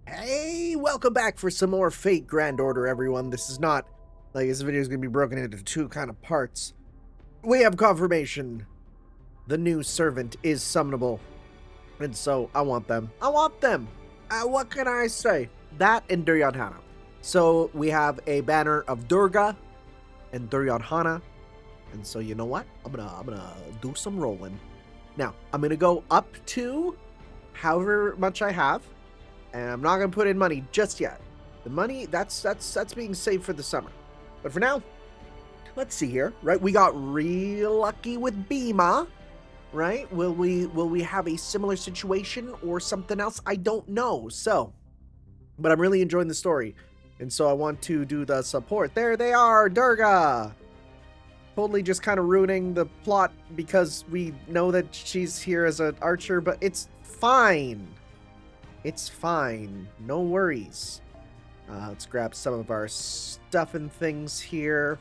Hey, welcome back for some more Fate Grand Order, everyone. This is not, this video is going to be broken into two kind of parts. We have confirmation. The new servant is summonable. And so, I want them. What can I say? That and Duryodhana. So, we have a banner of Durga and Duryodhana. And so, you know what? I'm gonna do some rolling. Now, I'm gonna go up to however much I have. And I'm not going to put in money just yet. The money, that's being saved for the summer. But for now, let's see here, right? We got real lucky with Bhima, right? Will we have a similar situation or something else? I don't know. So, but I'm really enjoying the story. And so I want to do the support. There they are, Durga! Totally just kind of ruining the plot because we know that she's here as an archer, but it's fine. It's fine. No worries. Let's grab some of our stuff and things here.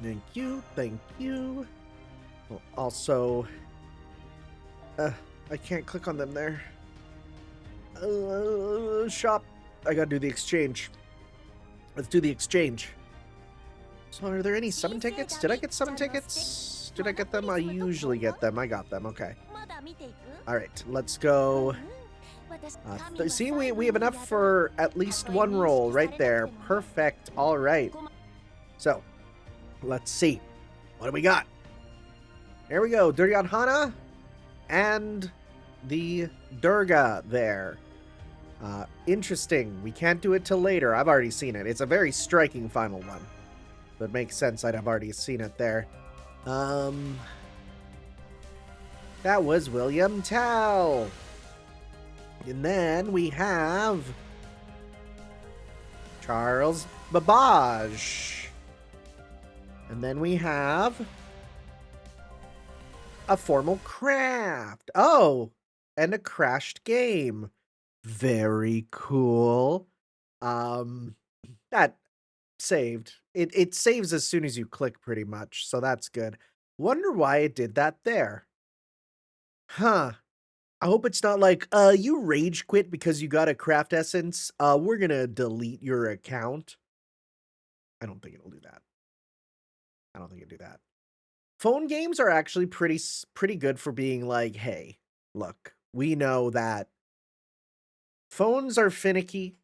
Thank you. Thank you. Well, also, I can't click on them there. Shop. I gotta do the exchange. Let's do the exchange. So are there any summon tickets? Did I get summon tickets? Did I get them? I usually get them. I got them. Okay. All right. Let's go. See, we have enough for at least one roll right there. Perfect. All right. So, let's see. What do we got? There we go. Duryodhana and the Durga there. Interesting. We can't do it till later. I've already seen it. It's a very striking final one. That makes sense. I'd have already seen it there. That was William Tell. And then we have Charles Babbage. And then we have a formal craft. Oh, and a crashed game. Very cool. That saved. It saves as soon as you click pretty much, so that's good. Wonder why it did that there. Huh. I hope it's not like, you rage quit because you got a craft essence. We're gonna delete your account. I don't think it'll do that. I don't think it'll do that. Phone games are actually pretty good for being like, hey, look, we know that phones are finicky.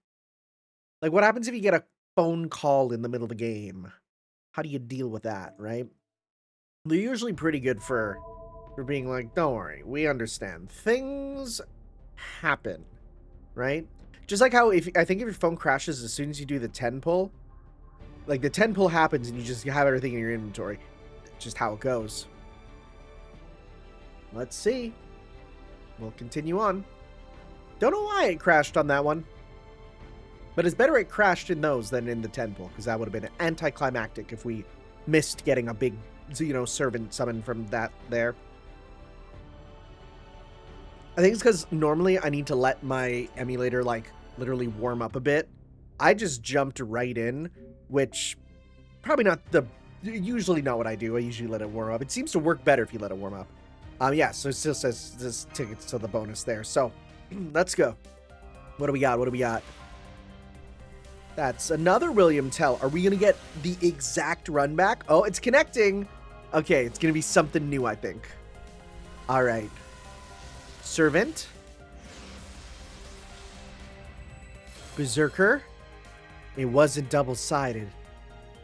Like, what happens if you get a phone call in the middle of the game? How do you deal with that, right? They're usually pretty good for being like, don't worry, we understand. Things happen, right? Just like how I think if your phone crashes as soon as you do the 10 pull, like the 10 pull happens and you just have everything in your inventory. Just how it goes. Let's see. We'll continue on. Don't know why it crashed on that one. But it's better it crashed in those than in the 10 pull, because that would have been anticlimactic if we missed getting a big, servant summon from that there. I think it's because normally I need to let my emulator, like, literally warm up a bit. I just jumped right in, which probably usually not what I do. I usually let it warm up. It seems to work better if you let it warm up. Yeah, so it still says this tickets to the bonus there. So, let's go. What do we got? That's another William Tell. Are we going to get the exact run back? Oh, it's connecting. Okay, it's going to be something new, I think. All right. Servant. Berserker. It wasn't double-sided.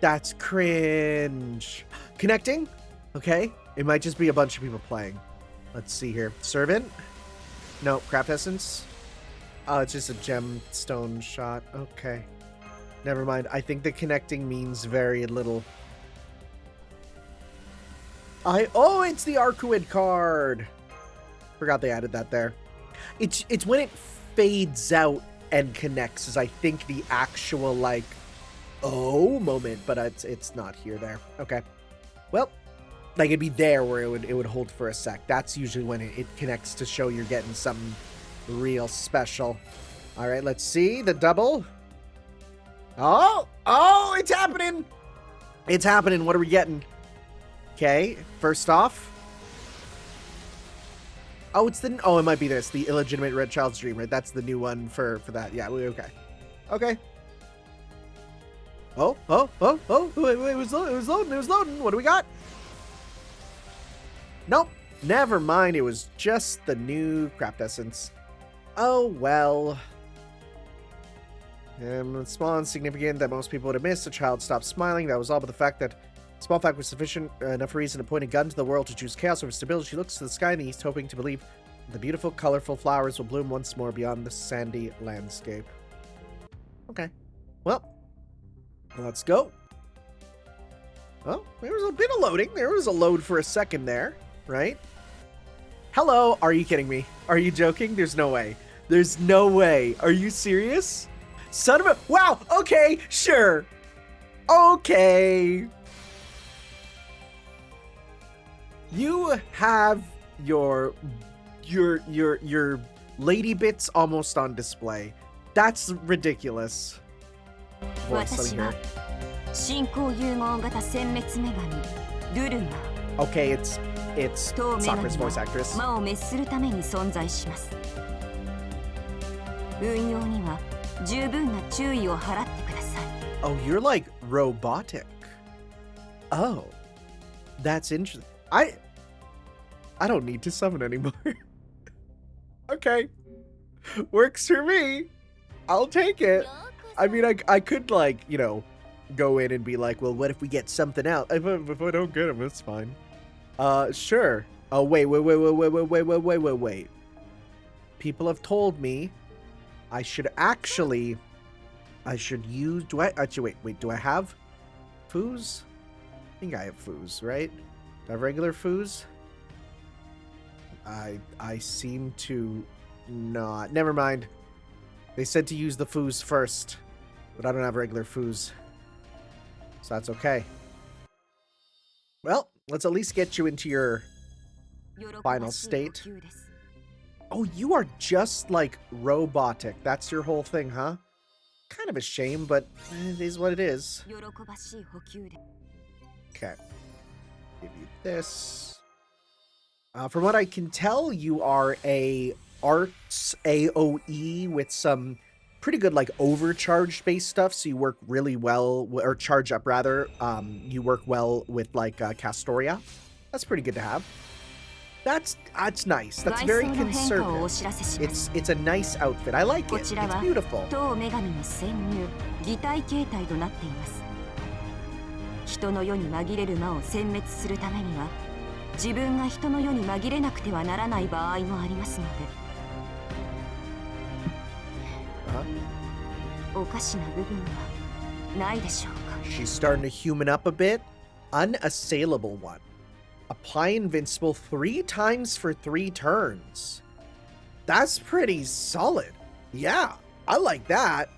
That's cringe. Connecting. Okay. It might just be a bunch of people playing. Let's see here. Servant. No, craft essence. Oh, it's just a gemstone shot. Okay. Never mind. I think the connecting means very little. Oh, it's the Arcuid card. Forgot they added that there. It's when it fades out and connects is I think the actual like moment, but it's not here there. Okay. Well, like it'd be there where it would hold for a sec. That's usually when it connects to show you're getting something real special. All right, let's see the double. Oh, it's happening. It's happening. What are we getting? Okay, first off, Oh, it's the... Oh, it might be this. The illegitimate red child's dream, right? That's the new one for that. Yeah, okay. Okay. Oh. Wait, it was loading. What do we got? Nope. Never mind. It was just the new craft essence. Oh, well. It's small and significant that most people would have missed. The child stopped smiling. That was all but the fact that small fact was sufficient enough reason to point a gun to the world to choose chaos over stability. She looks to the sky in the east, hoping to believe the beautiful, colorful flowers will bloom once more beyond the sandy landscape. Okay. Well, let's go. Well, there was a bit of loading. There was a load for a second there, right? Hello. Are you kidding me? Are you joking? There's no way. There's no way. Are you serious? Son of a... Wow. Okay. Sure. Okay. You have your lady bits almost on display. That's ridiculous. Voice here. Okay, it's Sakura's voice actress. Oh, you're like robotic. Oh, that's interesting. I don't need to summon anymore. Okay, works for me. I'll take it. I mean, I could, like, you know, go in and be like, well, what if we get something out? If I don't get them, it's fine. Sure. Oh, wait. People have told me I should use, wait, do I have foos? I think I have foos, right? Do I have regular foos? I seem to not. Never mind. They said to use the foos first, but I don't have regular foos. So that's okay. Well, let's at least get you into your final state. Oh, you are just like robotic. That's your whole thing, huh? Kind of a shame, but it is what it is. Okay. Give you this. From what I can tell, you are a arts AoE with some pretty good like overcharge based stuff, so you work really well, or charge up rather. You work well with like Castoria. That's pretty good to have. That's nice. That's very conservative. It's a nice outfit. I like it. It's beautiful. She's starting to human up a bit. Unassailable one. Apply invincible 3 times for 3 turns. That's pretty solid. Yeah, I like that.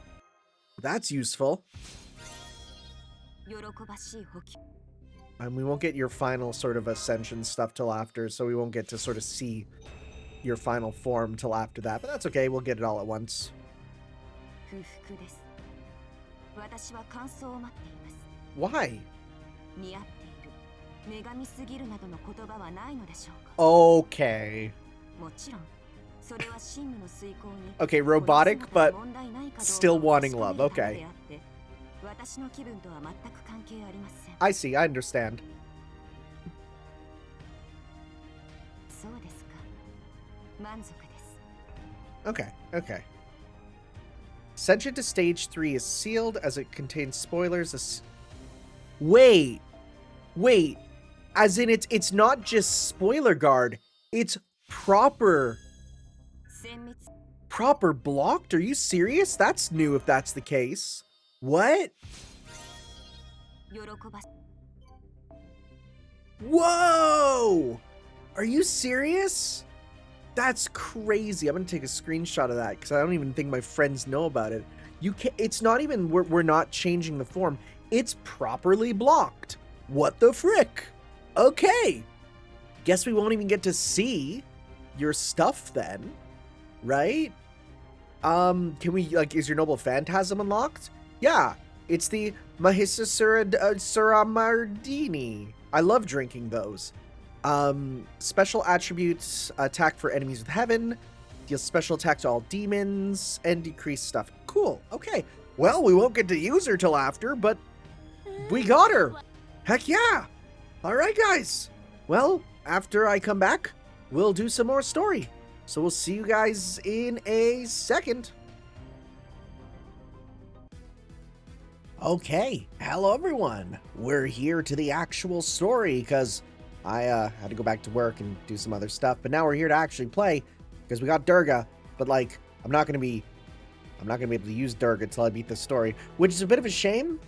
That's useful. And we won't get your final sort of ascension stuff till after, so we won't get to sort of see your final form till after that. But that's okay, we'll get it all at once. Why? Okay. Okay, robotic, but still wanting love. Okay. I see, I understand. Okay. Ascension to stage 3 is sealed as it contains spoilers. Wait. As in it's not just spoiler guard, it's proper blocked? Are you serious? That's new if that's the case. What? Whoa! Are you serious? That's crazy. I'm gonna take a screenshot of that because I don't even think my friends know about it. You can't. It's not even. We're not changing the form. It's properly blocked. What the frick? Okay. Guess we won't even get to see your stuff then, right? Can we like? Is your noble phantasm unlocked? Yeah. It's the Mahisa Suramardini. I love drinking those. Special attributes, attack for enemies with heaven, deals special attack to all demons, and decrease stuff. Cool, okay. Well, we won't get to use her till after, but we got her. Heck yeah. All right, guys. Well, after I come back, we'll do some more story. So we'll see you guys in a second. Okay, hello everyone. We're here to the actual story because I had to go back to work and do some other stuff, but now we're here to actually play because we got Durga. But like, I'm not gonna be able to use Durga until I beat the story, which is a bit of a shame.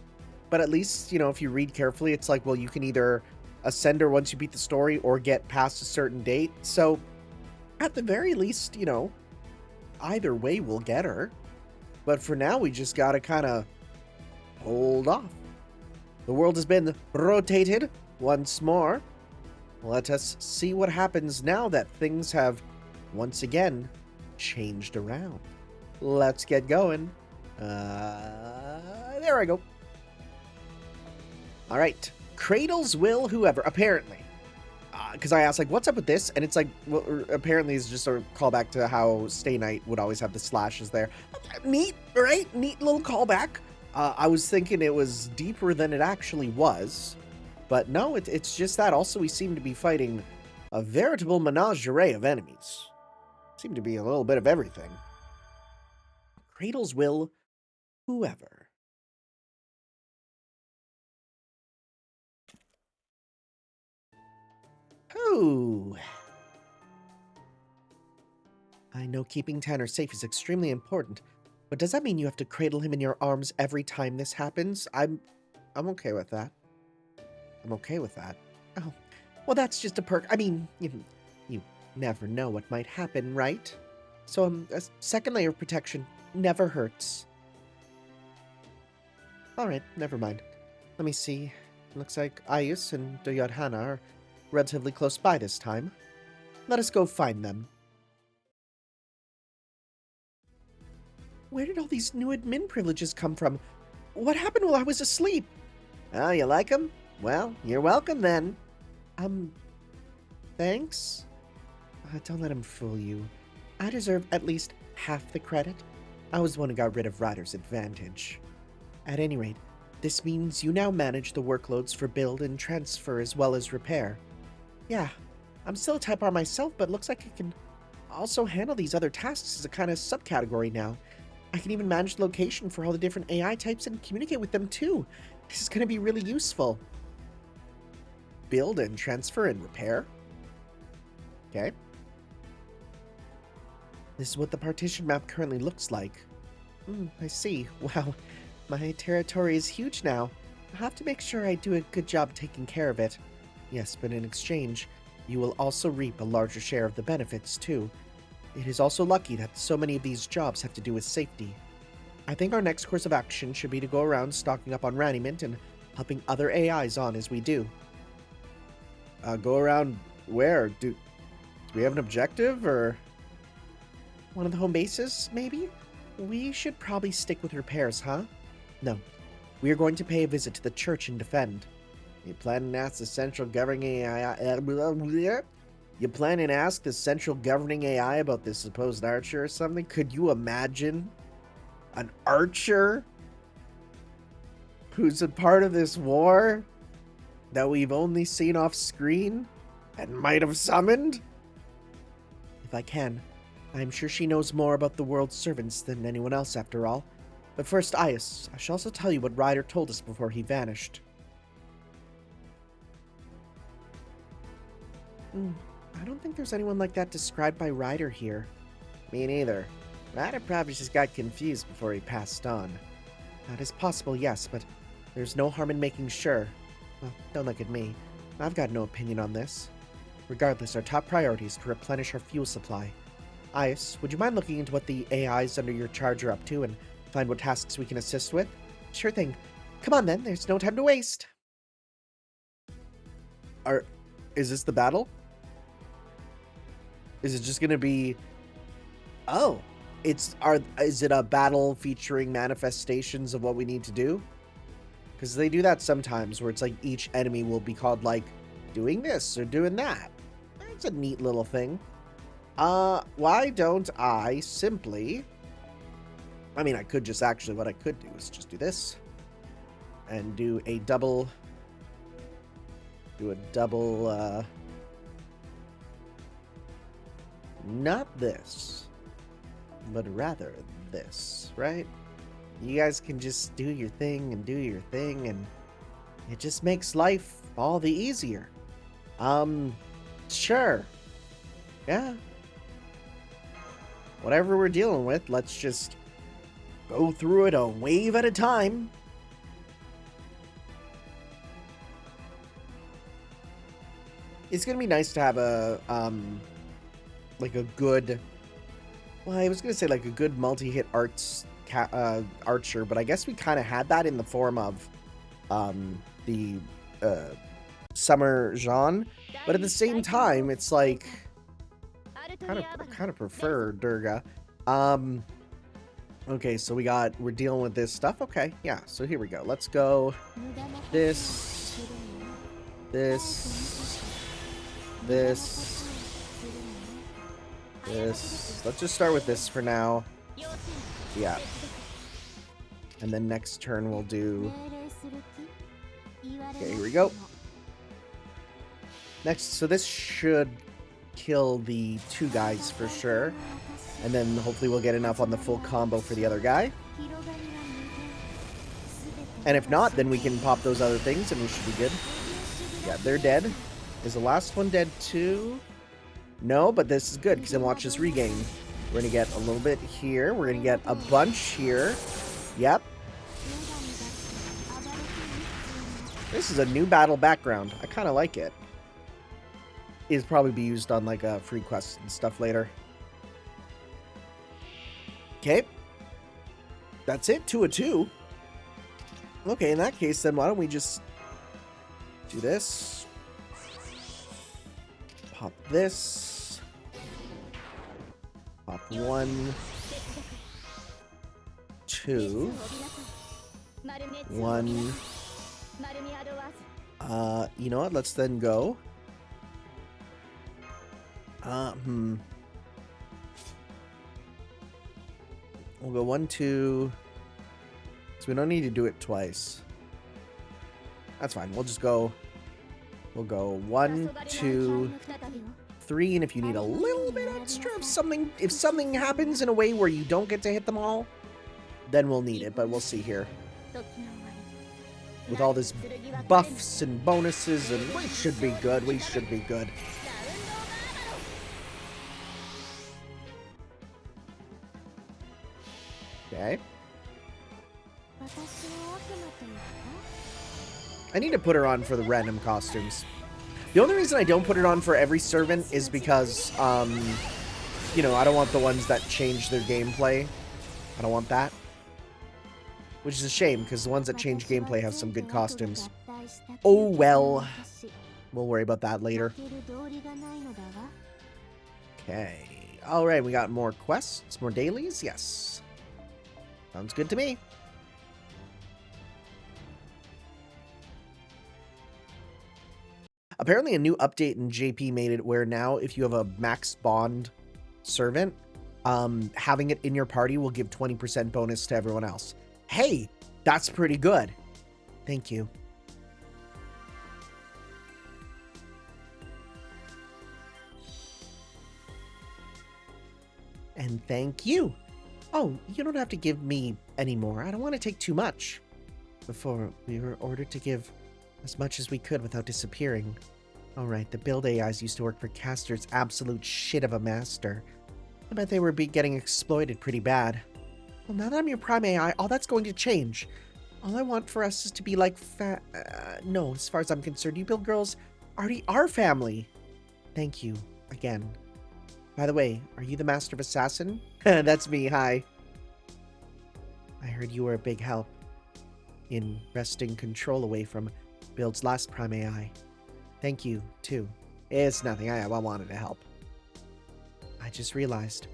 But at least, you know, if you read carefully, it's like, well, you can either ascend her once you beat the story or get past a certain date. So at the very least, you know, either way we'll get her. But for now, we just gotta kind of hold off. The world has been rotated once more. Let us see what happens now that things have once again changed around. Let's get going. There I go. All right. Cradles will whoever, apparently. Because I asked, like, what's up with this? And it's like, well, apparently it's just a callback to how Stay Night would always have the slashes there. Neat, right? Neat little callback. I was thinking it was deeper than it actually was. But no, it's just that. Also, we seem to be fighting a veritable menagerie of enemies. Seem to be a little bit of everything. Cradles will whoever. Oh. I know keeping Tanner safe is extremely important, but does that mean you have to cradle him in your arms every time this happens? I'm okay with that. I'm okay with that. Oh, well, that's just a perk. I mean, you never know what might happen, right? So, a second layer of protection never hurts. Alright, never mind. Let me see. Looks like Ayus and Duryodhana are relatively close by this time. Let us go find them. Where did all these new admin privileges come from? What happened while I was asleep? Oh, you like them? Well, you're welcome then. Thanks? Don't let him fool you. I deserve at least half the credit. I was the one who got rid of Ryder's advantage. At any rate, this means you now manage the workloads for build and transfer as well as repair. Yeah, I'm still a type R myself, but looks like I can also handle these other tasks as a kind of subcategory now. I can even manage the location for all the different AI types and communicate with them too. This is going to be really useful. Build and transfer and repair? Okay. This is what the partition map currently looks like. I see. Wow, my territory is huge now. I'll have to make sure I do a good job taking care of it. Yes, but in exchange, you will also reap a larger share of the benefits too. It is also lucky that so many of these jobs have to do with safety. I think our next course of action should be to go around stocking up on Raniment and helping other AIs on as we do. Go around where? Do we have an objective, or? One of the home bases, maybe? We should probably stick with repairs, huh? No. We are going to pay a visit to the church and defend. You plan to ask the central governing AI... You plan and ask the central governing AI about this supposed archer or something? Could you imagine an archer who's a part of this war that we've only seen off screen and might have summoned? If I can, I'm sure she knows more about the world's servants than anyone else after all. But first, Ayus, I shall also tell you what Ryder told us before he vanished. I don't think there's anyone like that described by Ryder here. Me neither. Ryder probably just got confused before he passed on. That is possible, yes, but there's no harm in making sure. Well, don't look at me. I've got no opinion on this. Regardless, our top priority is to replenish our fuel supply. Ayus, would you mind looking into what the AIs under your charge are up to and find what tasks we can assist with? Sure thing. Come on then, there's no time to waste. Is this the battle? Is it just gonna be... Oh, is it a battle featuring manifestations of what we need to do? Because they do that sometimes, where it's like each enemy will be called like doing this or doing that. That's a neat little thing. Why don't I simply... I mean, I could just actually, what I could do is just do this. And do a double... Not this. But rather this, right? You guys can just do your thing and do your thing, and it just makes life all the easier. Sure. Yeah. Whatever we're dealing with, let's just go through it a wave at a time. It's gonna be nice to have a, like a good... Well, I was gonna say like a good multi-hit archer, but I guess we kind of had that in the form of the Summer Jean. But at the same time, it's like kind of prefer Durga. Okay, so we're dealing with this stuff. Okay, yeah. So here we go. Let's go. This. Let's just start with this for now. Yeah. And then next turn we'll do... Okay, here we go. Next, so this should kill the two guys for sure. And then hopefully we'll get enough on the full combo for the other guy. And if not, then we can pop those other things and we should be good. Yeah, they're dead. Is the last one dead too? No, but this is good because then watch this regain. We're going to get a little bit here. We're going to get a bunch here. Yep. This is a new battle background. I kind of like it. It'll probably be used on like a free quest and stuff later. Okay. That's it. 2 of 2. Okay, in that case, then why don't we just do this? Pop this. Pop 1, 2, 1. You know what? Let's then go. We'll go 1, 2. So we don't need to do it twice. That's fine. We'll just go. We'll go 1, 2, 3, and if you need a little bit extra, if something happens in a way where you don't get to hit them all, then we'll need it. But we'll see here. With all this buffs and bonuses, and we should be good. We should be good. Okay. I need to put her on for the random costumes. The only reason I don't put it on for every servant is because, you know, I don't want the ones that change their gameplay. I don't want that. Which is a shame, because the ones that change gameplay have some good costumes. Oh, well. We'll worry about that later. Okay. Alright, we got more quests, more dailies? Yes. Sounds good to me. Apparently a new update in JP made it where now if you have a max bond servant, having it in your party will give 20% bonus to everyone else. Hey, that's pretty good. Thank you. And thank you. Oh, you don't have to give me any more. I don't want to take too much. Before, we were ordered to give as much as we could without disappearing. Alright, the build AIs used to work for Castor's absolute shit of a master. I bet they were getting exploited pretty bad. Well, now that I'm your Prime AI, all that's going to change. All I want for us is to be like no, as far as I'm concerned, you build girls already are family. Thank you, again. By the way, are you the Master of Assassin? That's me, hi. I heard you were a big help in wresting control away from Build's last Prime AI. Thank you, too. It's nothing, I wanted to help. I just realized.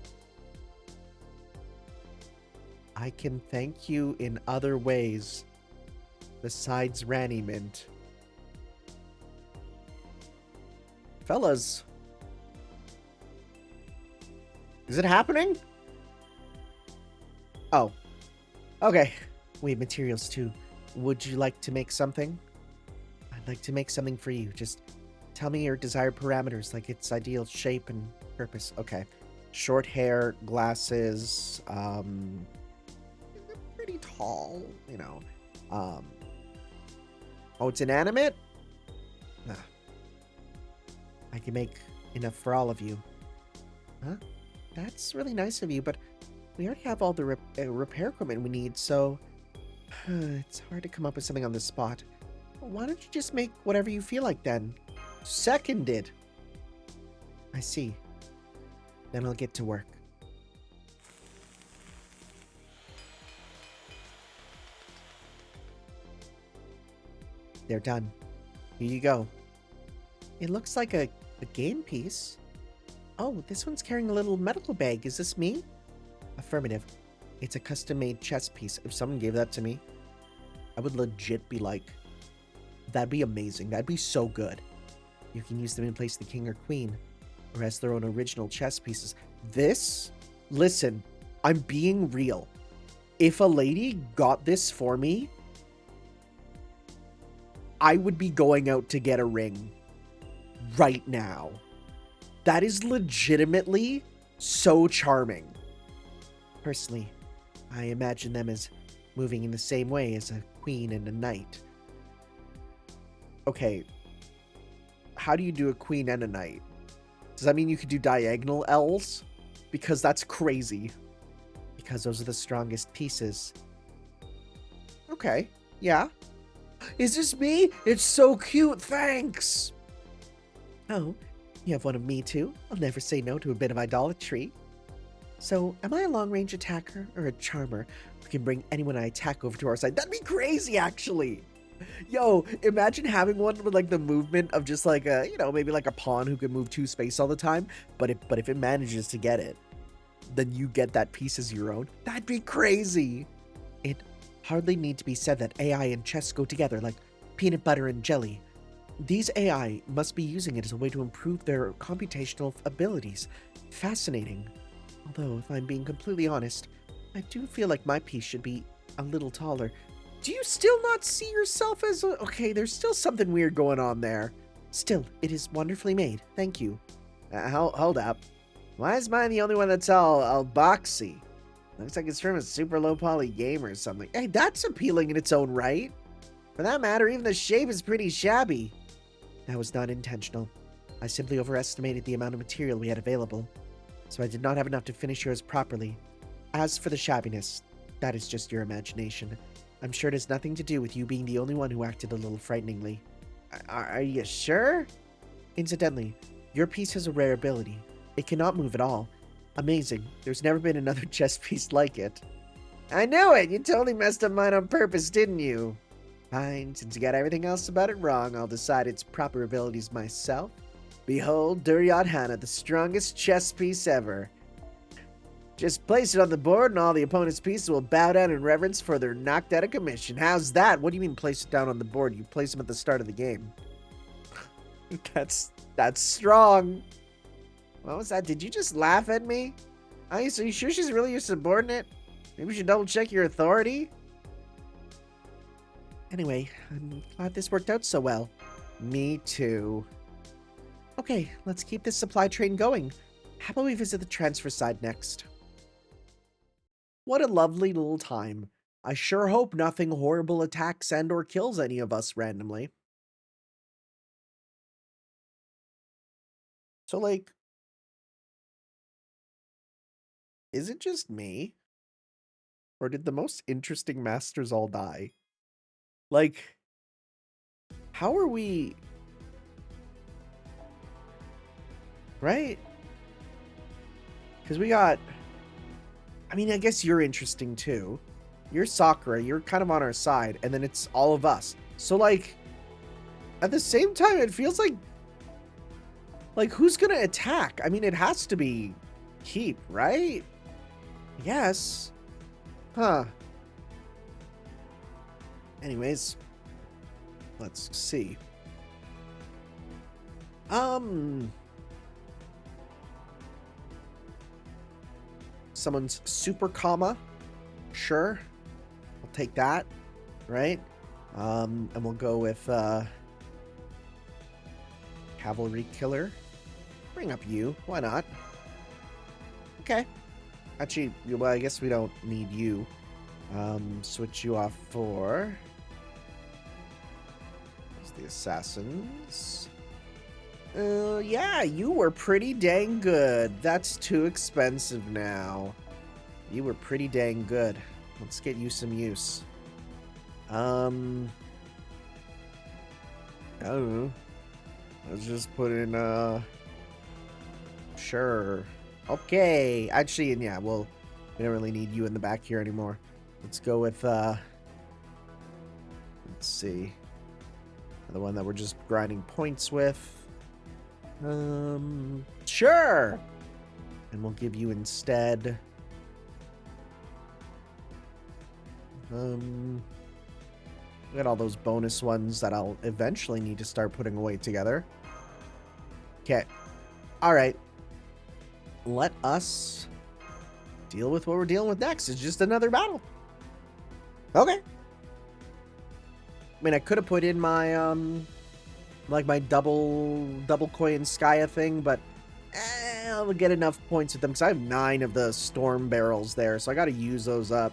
I can thank you in other ways besides Ranny Mint. Fellas. Is it happening? Oh. Okay. We have materials too. Would you like to make something? I'd like to make something for you. Just tell me your desired parameters, like its ideal shape and purpose. Okay. Short hair, glasses, pretty tall, you know. Oh, it's inanimate? Nah. I can make enough for all of you. Huh? That's really nice of you, but we already have all the repair equipment we need, so it's hard to come up with something on the spot. Why don't you just make whatever you feel like then? Seconded. I see. Then I'll get to work. They're done. Here you go. It looks like a game piece. Oh, this one's carrying a little medical bag. Is this me? Affirmative. It's a custom-made chess piece. If someone gave that to me, I would legit be like, that'd be amazing. That'd be so good. You can use them in place of the king or queen, or as their own original chess pieces. This? Listen, I'm being real. If a lady got this for me, I would be going out to get a ring right now. That is legitimately so charming. Personally, I imagine them as moving in the same way as a queen and a knight. Okay, how do you do a queen and a knight? Does that mean you could do diagonal L's? Because that's crazy. Because those are the strongest pieces. Okay, yeah. Is this me? It's so cute, thanks! Oh, you have one of me too? I'll never say no to a bit of idolatry. So, am I a long-range attacker or a charmer who can bring anyone I attack over to our side? That'd be crazy, actually! Yo, imagine having one with like the movement of just like a, you know, maybe like a pawn who can move 2 space all the time, but if it manages to get it, then you get that piece as your own. That'd be crazy! It hardly need to be said that AI and chess go together like peanut butter and jelly. These AI must be using it as a way to improve their computational abilities. Fascinating. Although, if I'm being completely honest, I do feel like my piece should be a little taller. Do you still not see yourself as a... Okay, there's still something weird going on there. Still, it is wonderfully made. Thank you. Hold up. Why is mine the only one that's all boxy? Looks like it's from a super low poly game or something. Hey, that's appealing in its own right. For that matter, even the shape is pretty shabby. That was not intentional. I simply overestimated the amount of material we had available, so I did not have enough to finish yours properly. As for the shabbiness, that is just your imagination. I'm sure it has nothing to do with you being the only one who acted a little frighteningly. Are you sure? Incidentally, your piece has a rare ability. It cannot move at all. Amazing. There's never been another chess piece like it. I knew it! You totally messed up mine on purpose, didn't you? Fine, since you got everything else about it wrong, I'll decide its proper abilities myself. Behold, Duryodhana, the strongest chess piece ever. Just place it on the board and all the opponent's pieces will bow down in reverence for they're knocked out of commission. How's that? What do you mean place it down on the board? You place them at the start of the game. That's strong. What was that? Did you just laugh at me? Are you sure she's really your subordinate? Maybe you should double check your authority? Anyway, I'm glad this worked out so well. Me too. Okay, let's keep this supply train going. How about we visit the transfer side next? What a lovely little time. I sure hope nothing horrible attacks and or kills any of us randomly. So, like, is it just me? Or did the most interesting masters all die? Like, how are we... Right? Because we got... I mean, I guess you're interesting too. You're Sakura, you're kind of on our side, and then it's all of us. So, like, at the same time, it feels like who's gonna attack? I mean, it has to be Keep, right? Yes. Huh. Anyways, let's see. Someone's super comma. Sure. I'll take that. Right? And we'll go with, Cavalry Killer. Bring up you. Why not? Okay. Actually, well, I guess we don't need you. Switch you off for... the assassins. Yeah, you were pretty dang good. That's too expensive now. You were pretty dang good. Let's get you some use. I don't know. Let's just put in, sure. Okay. Actually, and yeah, well, we don't really need you in the back here anymore. Let's go with, let's see. The one that we're just grinding points with. Sure. And we'll give you instead. We got all those bonus ones that I'll eventually need to start putting away together. Okay. All right. Let us deal with what we're dealing with next. It's just another battle. Okay. I mean, I could have put in my, like my double coin Skya thing, but I'll get enough points with them because I have 9 of the storm barrels there, so I got to use those up.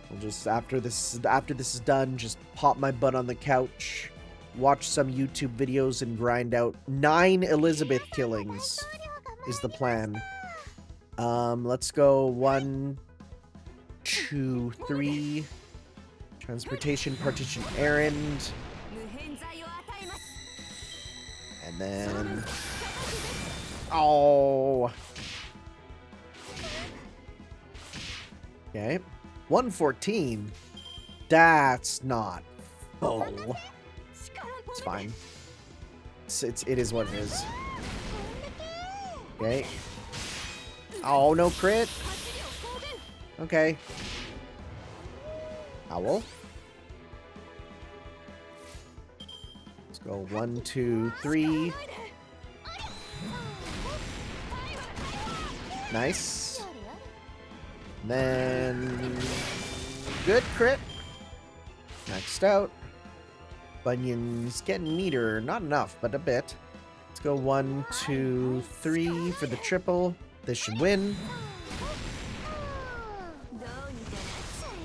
I'll just, after this is done, just pop my butt on the couch, watch some YouTube videos, and grind out 9 Elizabeth killings is the plan. Let's go 1, 2, 3... Transportation, partition, errand. And then... Oh! Okay. 114. That's not full. It's fine. It is what it is. Okay. Oh, no crit. Okay. Owl. Let's go 1, 2, 3. Nice. Then good crit. Maxed out. Bunyan's getting meter. Not enough, but a bit. Let's go 1, 2, 3 for the triple. This should win.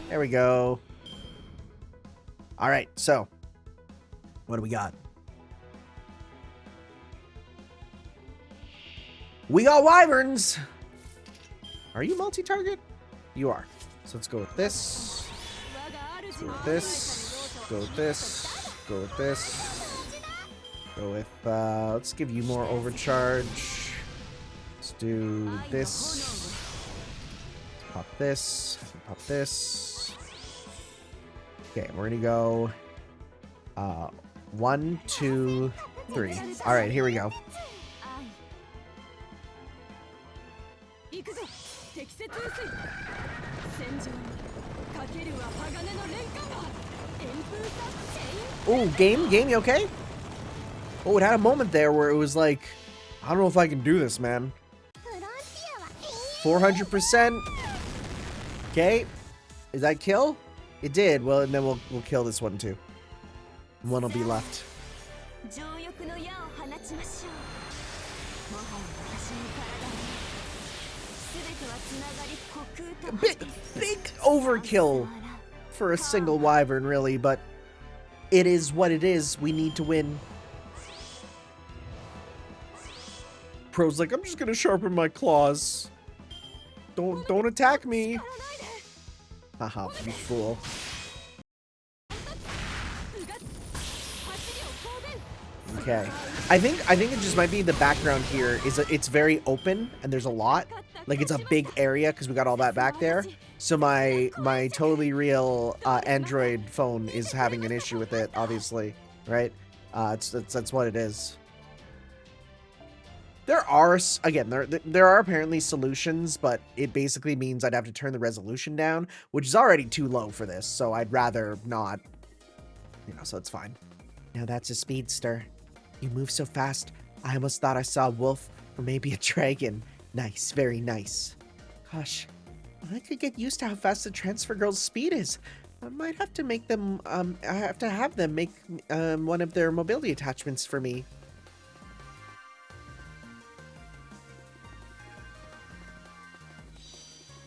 There we go. All right, so what do we got? We got wyverns. Are you multi-target? You are. So let's go with this. Let's go with this. Go with this. Go with this. Go with, let's give you more overcharge. Let's do this. Let's pop this. Pop this. Okay, we're gonna go 1, 2, 3. All right, here we go. Oh, game, you okay? Oh, it had a moment there where it was like, I don't know if I can do this, man. 400%. Okay, is that kill? It did. Well, and then we'll kill this one too. One will be left. Big overkill for a single wyvern, really, but it is what it is. We need to win. Pro's like, I'm just gonna sharpen my claws. Don't attack me. Haha, you fool. Okay. I think it just might be the background here is it's very open and there's a lot. Like it's a big area because we got all that back there. So my totally real Android phone is having an issue with it, obviously, right? That's what it is. There are, again, there are apparently solutions, but it basically means I'd have to turn the resolution down, which is already too low for this, so I'd rather not, you know, so it's fine. Now that's a speedster. You move so fast, I almost thought I saw a wolf or maybe a dragon. Nice, very nice. Gosh, I could get used to how fast the transfer girl's speed is. I might have to make them, I have to have them make, one of their mobility attachments for me.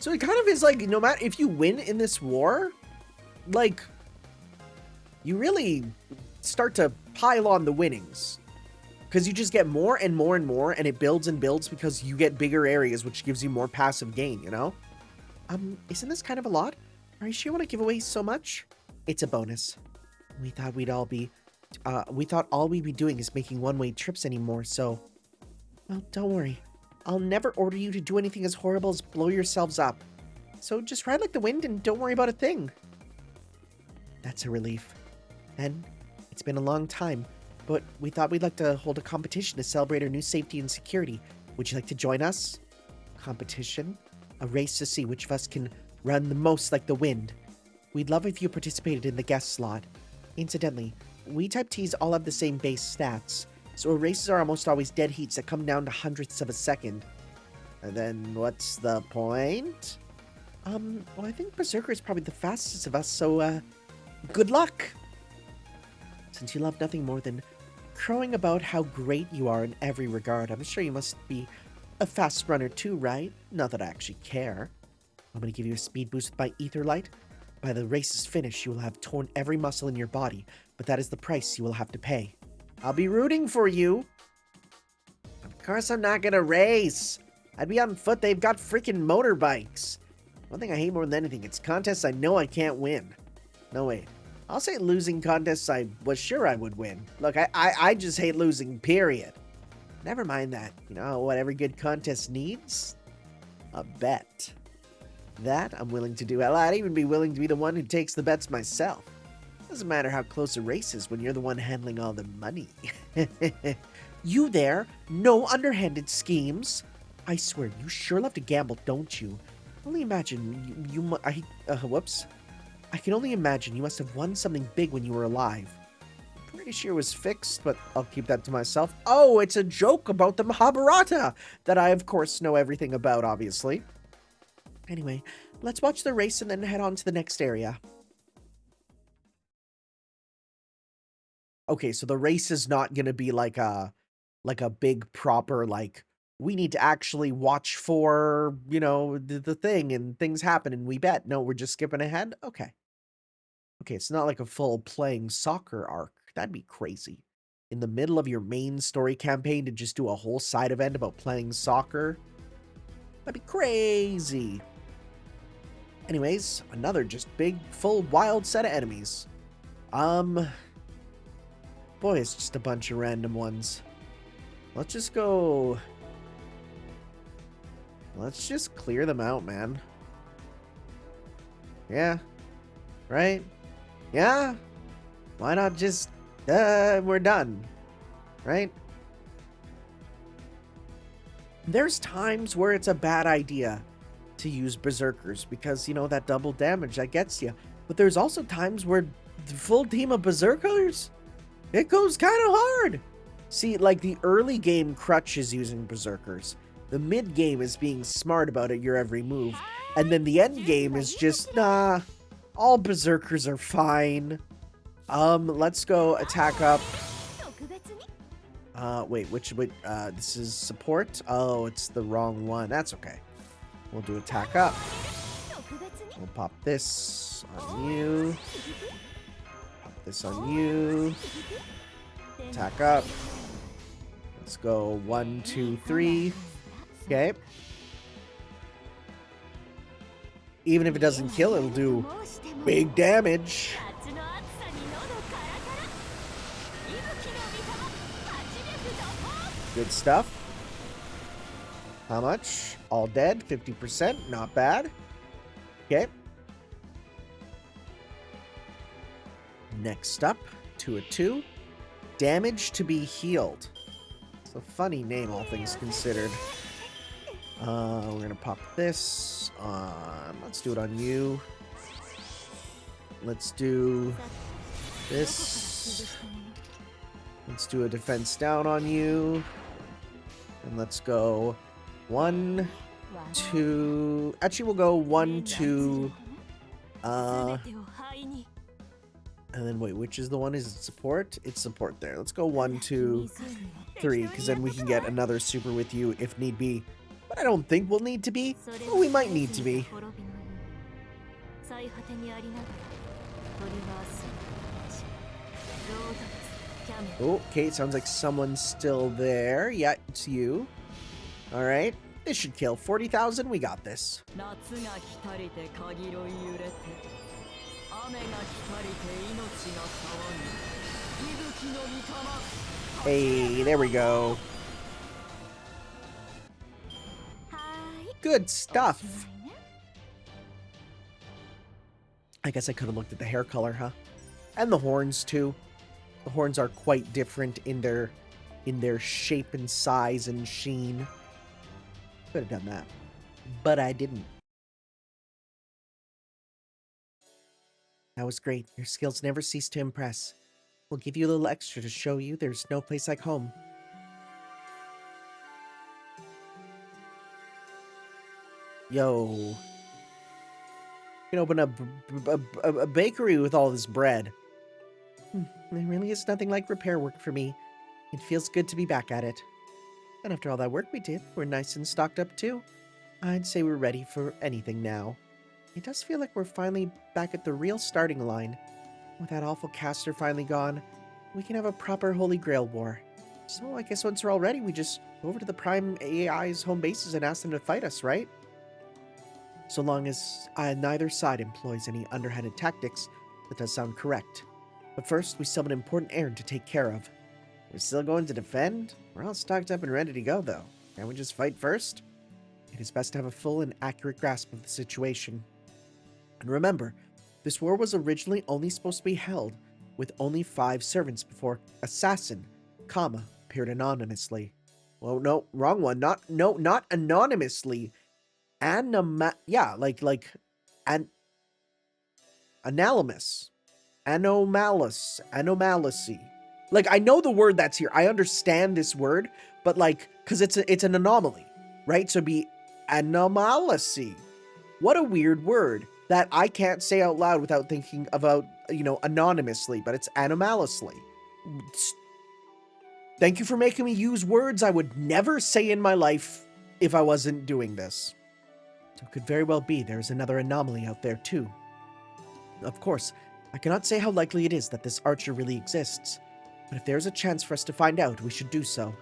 So it kind of is like, no matter if you win in this war, like, you really start to pile on the winnings. Because you just get more and more and more, and it builds and builds because you get bigger areas, which gives you more passive gain, you know? Isn't this kind of a lot? Are you sure you want to give away so much? It's a bonus. We thought all we'd be doing is making one-way trips anymore, so... Well, don't worry. I'll never order you to do anything as horrible as blow yourselves up. So just ride like the wind and don't worry about a thing. That's a relief. Then, it's been a long time, but we thought we'd like to hold a competition to celebrate our new safety and security. Would you like to join us? Competition? A race to see which of us can run the most like the wind. We'd love if you participated in the guest slot. Incidentally, we Type Ts all have the same base stats, so our races are almost always dead heats that come down to hundredths of a second. And then what's the point? Well, I think Berserker is probably the fastest of us, so, good luck! Since you love nothing more than crowing about how great you are in every regard, I'm sure you must be a fast runner too, right? Not that I actually care. I'm gonna give you a speed boost with my ether light. By the race's finish, you will have torn every muscle in your body, but that is the price you will have to pay. I'll be rooting for you. Of course I'm not gonna race. I'd be on foot. They've got freaking motorbikes. One thing I hate more than anything, it's contests I know I can't win. No, wait. I'll say losing contests I was sure I would win. Look, I just hate losing, period. Never mind that. You know what every good contest needs? A bet. That I'm willing to do. Hell, I'd even be willing to be the one who takes the bets myself. Doesn't matter how close a race is when you're the one handling all the money. You there? No underhanded schemes? I swear, you sure love to gamble, don't you? Only imagine whoops. I can only imagine you must have won something big when you were alive. I'm pretty sure it was fixed, but I'll keep that to myself. Oh, it's a joke about the Mahabharata that I, of course, know everything about, obviously. Anyway, let's watch the race and then head on to the next area. Okay, so the race is not going to be like a big proper, like, we need to actually watch for, you know, the thing and things happen and we bet. No, we're just skipping ahead? Okay. Okay, it's not like a full playing soccer arc. That'd be crazy. In the middle of your main story campaign to just do a whole side event about playing soccer? That'd be crazy. Anyways, another just big, full, wild set of enemies. Boy, it's just a bunch of random ones. Let's just go... Let's just clear them out, man. Yeah. Right? Yeah? Why not just... we're done. Right? There's times where it's a bad idea to use Berserkers because, you know, that double damage, that gets you. But there's also times where the full team of Berserkers, it goes kind of hard. See, like, the early game crutch is using Berserkers. The mid game is being smart about it, your every move. And then the end game is just, nah, all Berserkers are fine. Let's go attack up. Wait, this is support? Oh, it's the wrong one. That's okay. We'll do attack up. We'll pop this on you. Pop this on you. Attack up. Let's go 1, 2, 3. Okay. Even if it doesn't kill, it'll do big damage. Good stuff. How much? All dead. 50%. Not bad. Okay. Next up, 2/2. Damage to be healed. It's a funny name, all things considered. We're gonna pop this on. Let's do it on you. Let's do this. Let's do a defense down on you. And let's go 1, 2. Actually, we'll go 1, 2. And then wait, which is the one? Is it support? It's support there. Let's go 1, 2, 3, because then we can get another super with you if need be. But I don't think we'll need to be. Well, we might need to be. Oh, okay, it sounds like someone's still there. Yeah, it's you. Alright, this should kill. 40,000, we got this. Hey, there we go. Good stuff. I guess I could have looked at the hair color, huh? And the horns, too. The horns are quite different in their shape and size and sheen. Could have done that. But I didn't. That was great. Your skills never cease to impress. We'll give you a little extra to show you there's no place like home. Yo. You can open a bakery with all this bread. There really is nothing like repair work for me. It feels good to be back at it. And after all that work we did, we're nice and stocked up too. I'd say we're ready for anything now. It does feel like we're finally back at the real starting line. With that awful caster finally gone, we can have a proper Holy Grail war. So I guess once we're all ready, we just go over to the Prime AI's home bases and ask them to fight us, right? So long as neither side employs any underhanded tactics, that does sound correct. But first, we still have an important errand to take care of. We're still going to defend? We're all stocked up and ready to go, though. Can't we just fight first? It is best to have a full and accurate grasp of the situation. And remember, this war was originally only supposed to be held with only 5 servants before Assassin, appeared anonymously. Well, no, wrong one. Not anonymously. Anomalous. Anomalacy. Like, I know the word that's here. I understand this word, but like, because it's an anomaly, right? So it'd be anomalacy. What a weird word that I can't say out loud without thinking about, anonymously, but it's anomalously. Thank you for making me use words I would never say in my life if I wasn't doing this. So it could very well be there's another anomaly out there too. Of course, I cannot say how likely it is that this archer really exists, but if there's a chance for us to find out, we should do so.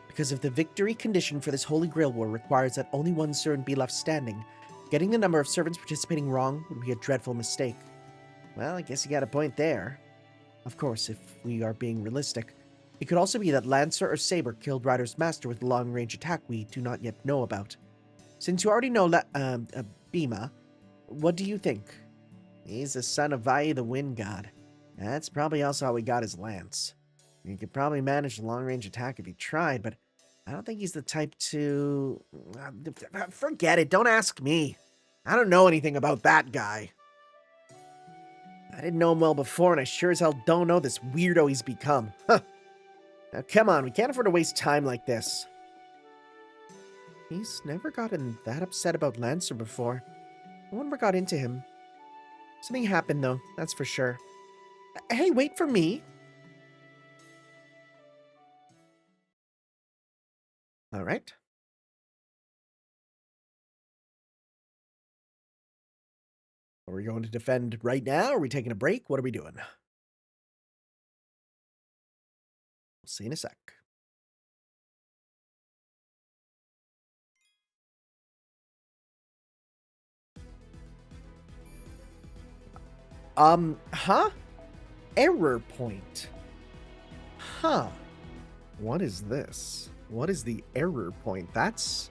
Because if the victory condition for this Holy Grail War requires that only one servant be left standing, getting the number of servants participating wrong would be a dreadful mistake. Well, I guess you got a point there. Of course, if we are being realistic, it could also be that Lancer or Saber killed Ryder's master with a long-range attack we do not yet know about. Since you already know Bhima, what do you think? He's the son of Vayu the Wind God. That's probably also how we got his lance. He could probably manage a long-range attack if he tried, but I don't think he's the type to... Forget it, don't ask me. I don't know anything about that guy. I didn't know him well before, and I sure as hell don't know this weirdo he's become. Huh. Now come on, we can't afford to waste time like this. He's never gotten that upset about Lancer before. No one ever got into him. Something happened, though, that's for sure. Hey, wait for me. All right. Are we going to defend right now? Are we taking a break? What are we doing? We'll see in a sec. Huh? Error point. Huh. What is this? What is the error point? That's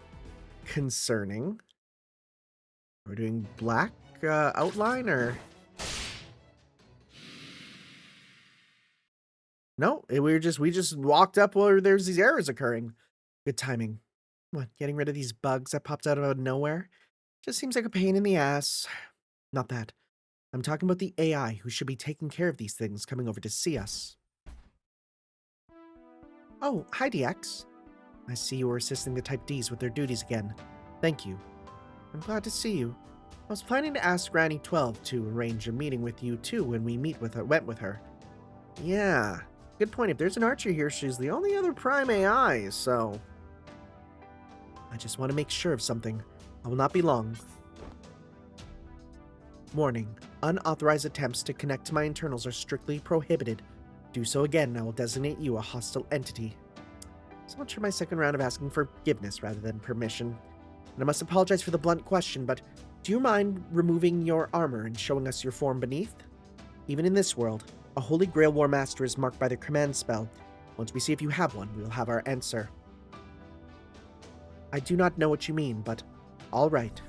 concerning. We're doing black outline or... No, we just walked up while there's these errors occurring. Good timing. What, getting rid of these bugs that popped out of nowhere? Just seems like a pain in the ass. Not that. I'm talking about the AI who should be taking care of these things coming over to see us. Oh, hi DX. I see you were assisting the Type Ds with their duties again. Thank you. I'm glad to see you. I was planning to ask Granny 12 to arrange a meeting with you too when we went with her. Yeah, good point. If there's an archer here, she's the only other Prime AI, so... I just want to make sure of something. I will not be long. Warning. Unauthorized attempts to connect to my internals are strictly prohibited. Do so again, and I will designate you a hostile entity. So I'll try my second round of asking for forgiveness rather than permission. And I must apologize for the blunt question, but do you mind removing your armor and showing us your form beneath? Even in this world, a Holy Grail War Master is marked by their command spell. Once we see if you have one, we will have our answer. I do not know what you mean, but all right.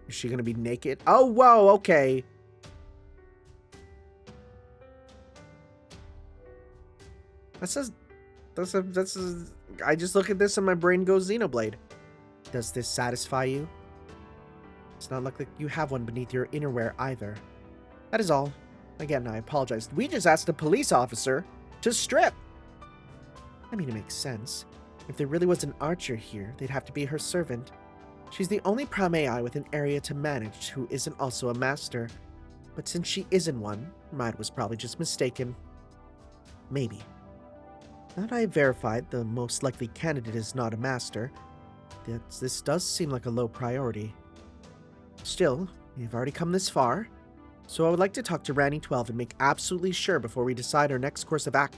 Is she gonna be naked? Oh, whoa, okay. I just look at this and my brain goes Xenoblade. Does this satisfy you? It's not like you have one beneath your innerwear either. That is all. Again, I apologize. We just asked a police officer to strip. I mean, it makes sense. If there really was an archer here, they'd have to be her servant. She's the only Prime AI with an area to manage who isn't also a master. But since she isn't one, mine was probably just mistaken. Maybe. Now that I have verified the most likely candidate is not a master, this does seem like a low priority. Still, we've already come this far, so I would like to talk to Ranny 12 and make absolutely sure before we decide our next course of act.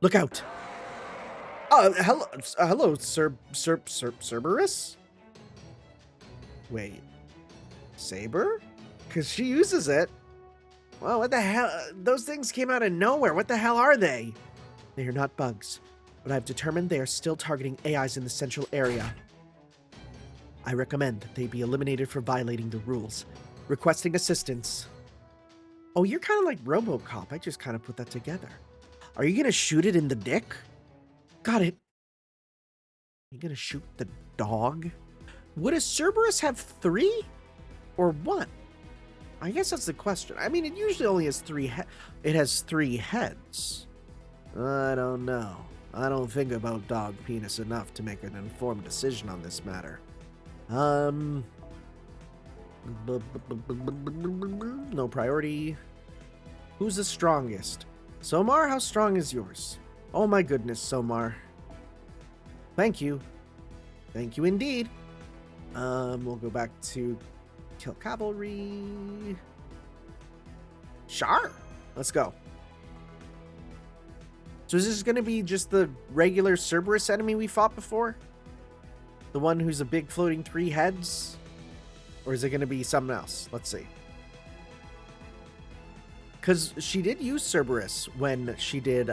Look out! Hello, Cerberus? Wait, Saber? Because she uses it. Well, what the hell? Those things came out of nowhere. What the hell are they? They are not bugs, but I've determined they are still targeting AIs in the central area. I recommend that they be eliminated for violating the rules. Requesting assistance. Oh, you're kind of like RoboCop. I just kind of put that together. Are you going to shoot it in the dick? Got it. You going to shoot the dog? Would a Cerberus have 3 or 1? I guess that's the question. I mean, it usually only has 3 It has 3 heads. I don't know. I don't think about dog penis enough to make an informed decision on this matter. No priority. Who's the strongest? Somar, how strong is yours? Oh my goodness, Somar. Thank you. Thank you indeed. We'll go back to kill cavalry. Sure. Let's go. So is this going to be just the regular Cerberus enemy we fought before? The one who's a big floating 3 heads? Or is it going to be something else? Let's see. Because she did use Cerberus when she did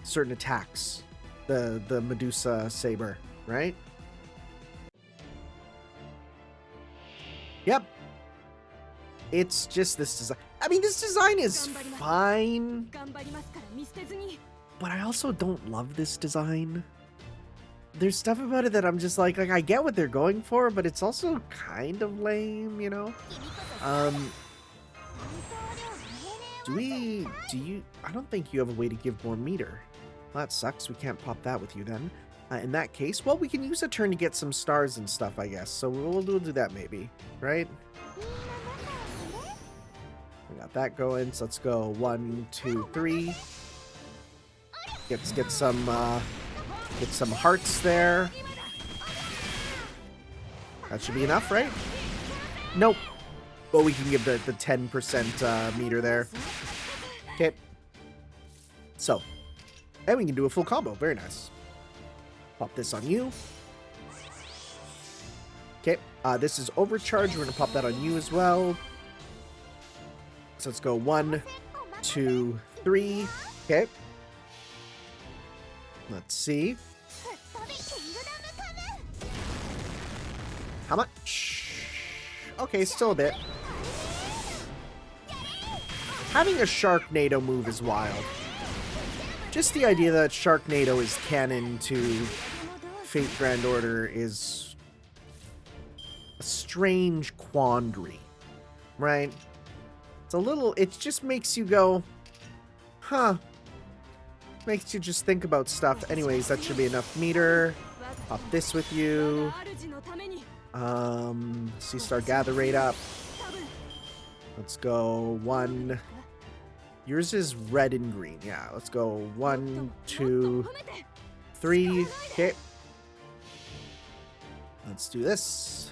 certain attacks. The Medusa Saber, right? Yep. It's just this design. I mean, this design is fine. But I also don't love this design. There's stuff about it that I'm just like I get what they're going for, but it's also kind of lame, you know? I don't think you have a way to give more meter. Well, that sucks. We can't pop that with you then. In that case, well, we can use a turn to get some stars and stuff, I guess. So we'll do that maybe, right? We got that going, so let's go 1, 2, 3. Get some hearts there. That should be enough, right? Nope. But we can give the 10% meter there. Okay. So, and we can do a full combo. Very nice. Pop this on you. Okay. This is overcharge. We're gonna pop that on you as well. So let's go 1, 2, 3. Okay. Let's see. How much? Okay, still a bit. Having a Sharknado move is wild. Just the idea that Sharknado is canon to Fate Grand Order is a strange quandary, right? It's a little, it just makes you go, Huh. Makes you just think about stuff. Anyways, that should be enough meter. Pop this with you. See, start gather rate up. Let's go 1. Yours is red and green. Yeah, let's go 1, 2, 3. Okay. Let's do this.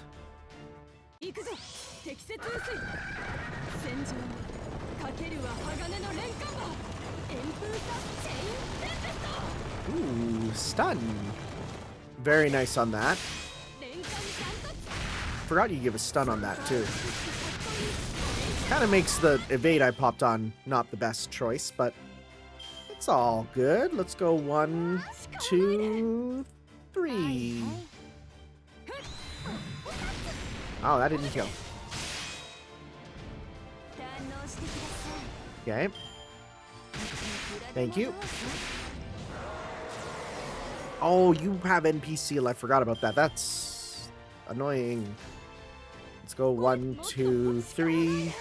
Ooh, stun. Very nice on that. Forgot you give a stun on that too. Kind of makes the evade I popped on not the best choice, but it's all good. Let's go 1, 2, 3. Oh, that didn't kill. Okay. Thank you. Oh, you have NPC. I forgot about that. That's annoying. Let's go 1, 2, 3.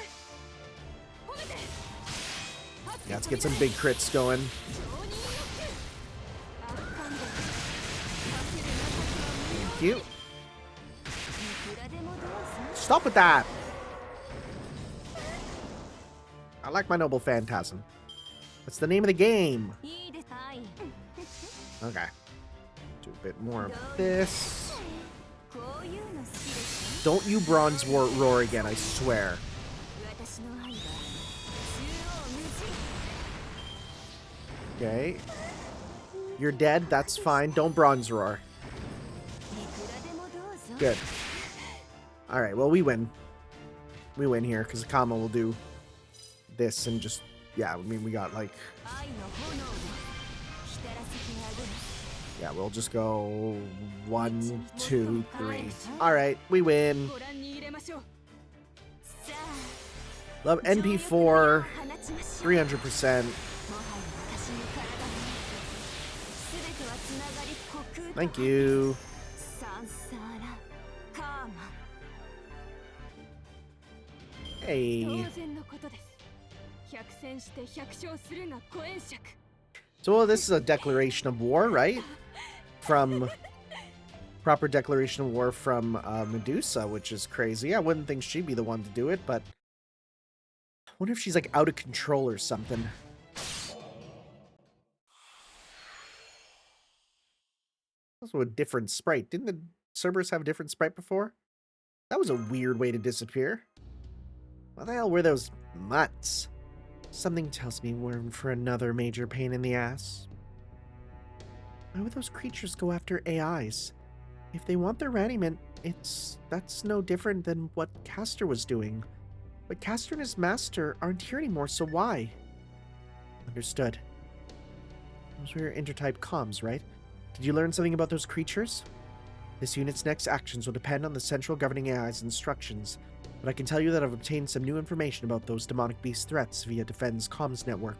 Yeah, let's get some big crits going. Thank you. Stop with that. I like my noble phantasm. That's the name of the game. Okay. Do a bit more of this. Don't you bronze roar again, I swear. Okay. You're dead, that's fine. Don't bronze roar. Good. Alright, well, we win. We win here, because Akama will do this and just... Yeah, I mean, we got, like... Yeah, we'll just go 1, 2, 3. Alright, we win. Love NP4, 300%. Thank you. Hey. So this is a declaration of war, right? From proper declaration of war from Medusa, which is crazy. I wouldn't think she'd be the one to do it, but I wonder if she's like out of control or something. Also a different sprite. Didn't the Cerberus have a different sprite before? That was a weird way to disappear. What the hell were those mutts? Something tells me we're in for another major pain in the ass. Why would those creatures go after AIs? If they want their raniment, that's no different than what Castor was doing. But Castor and his master aren't here anymore, so why? Understood. Those were your intertype comms, right? Did you learn something about those creatures? This unit's next actions will depend on the central governing AI's instructions, but I can tell you that I've obtained some new information about those demonic beast threats via Defen's comms network.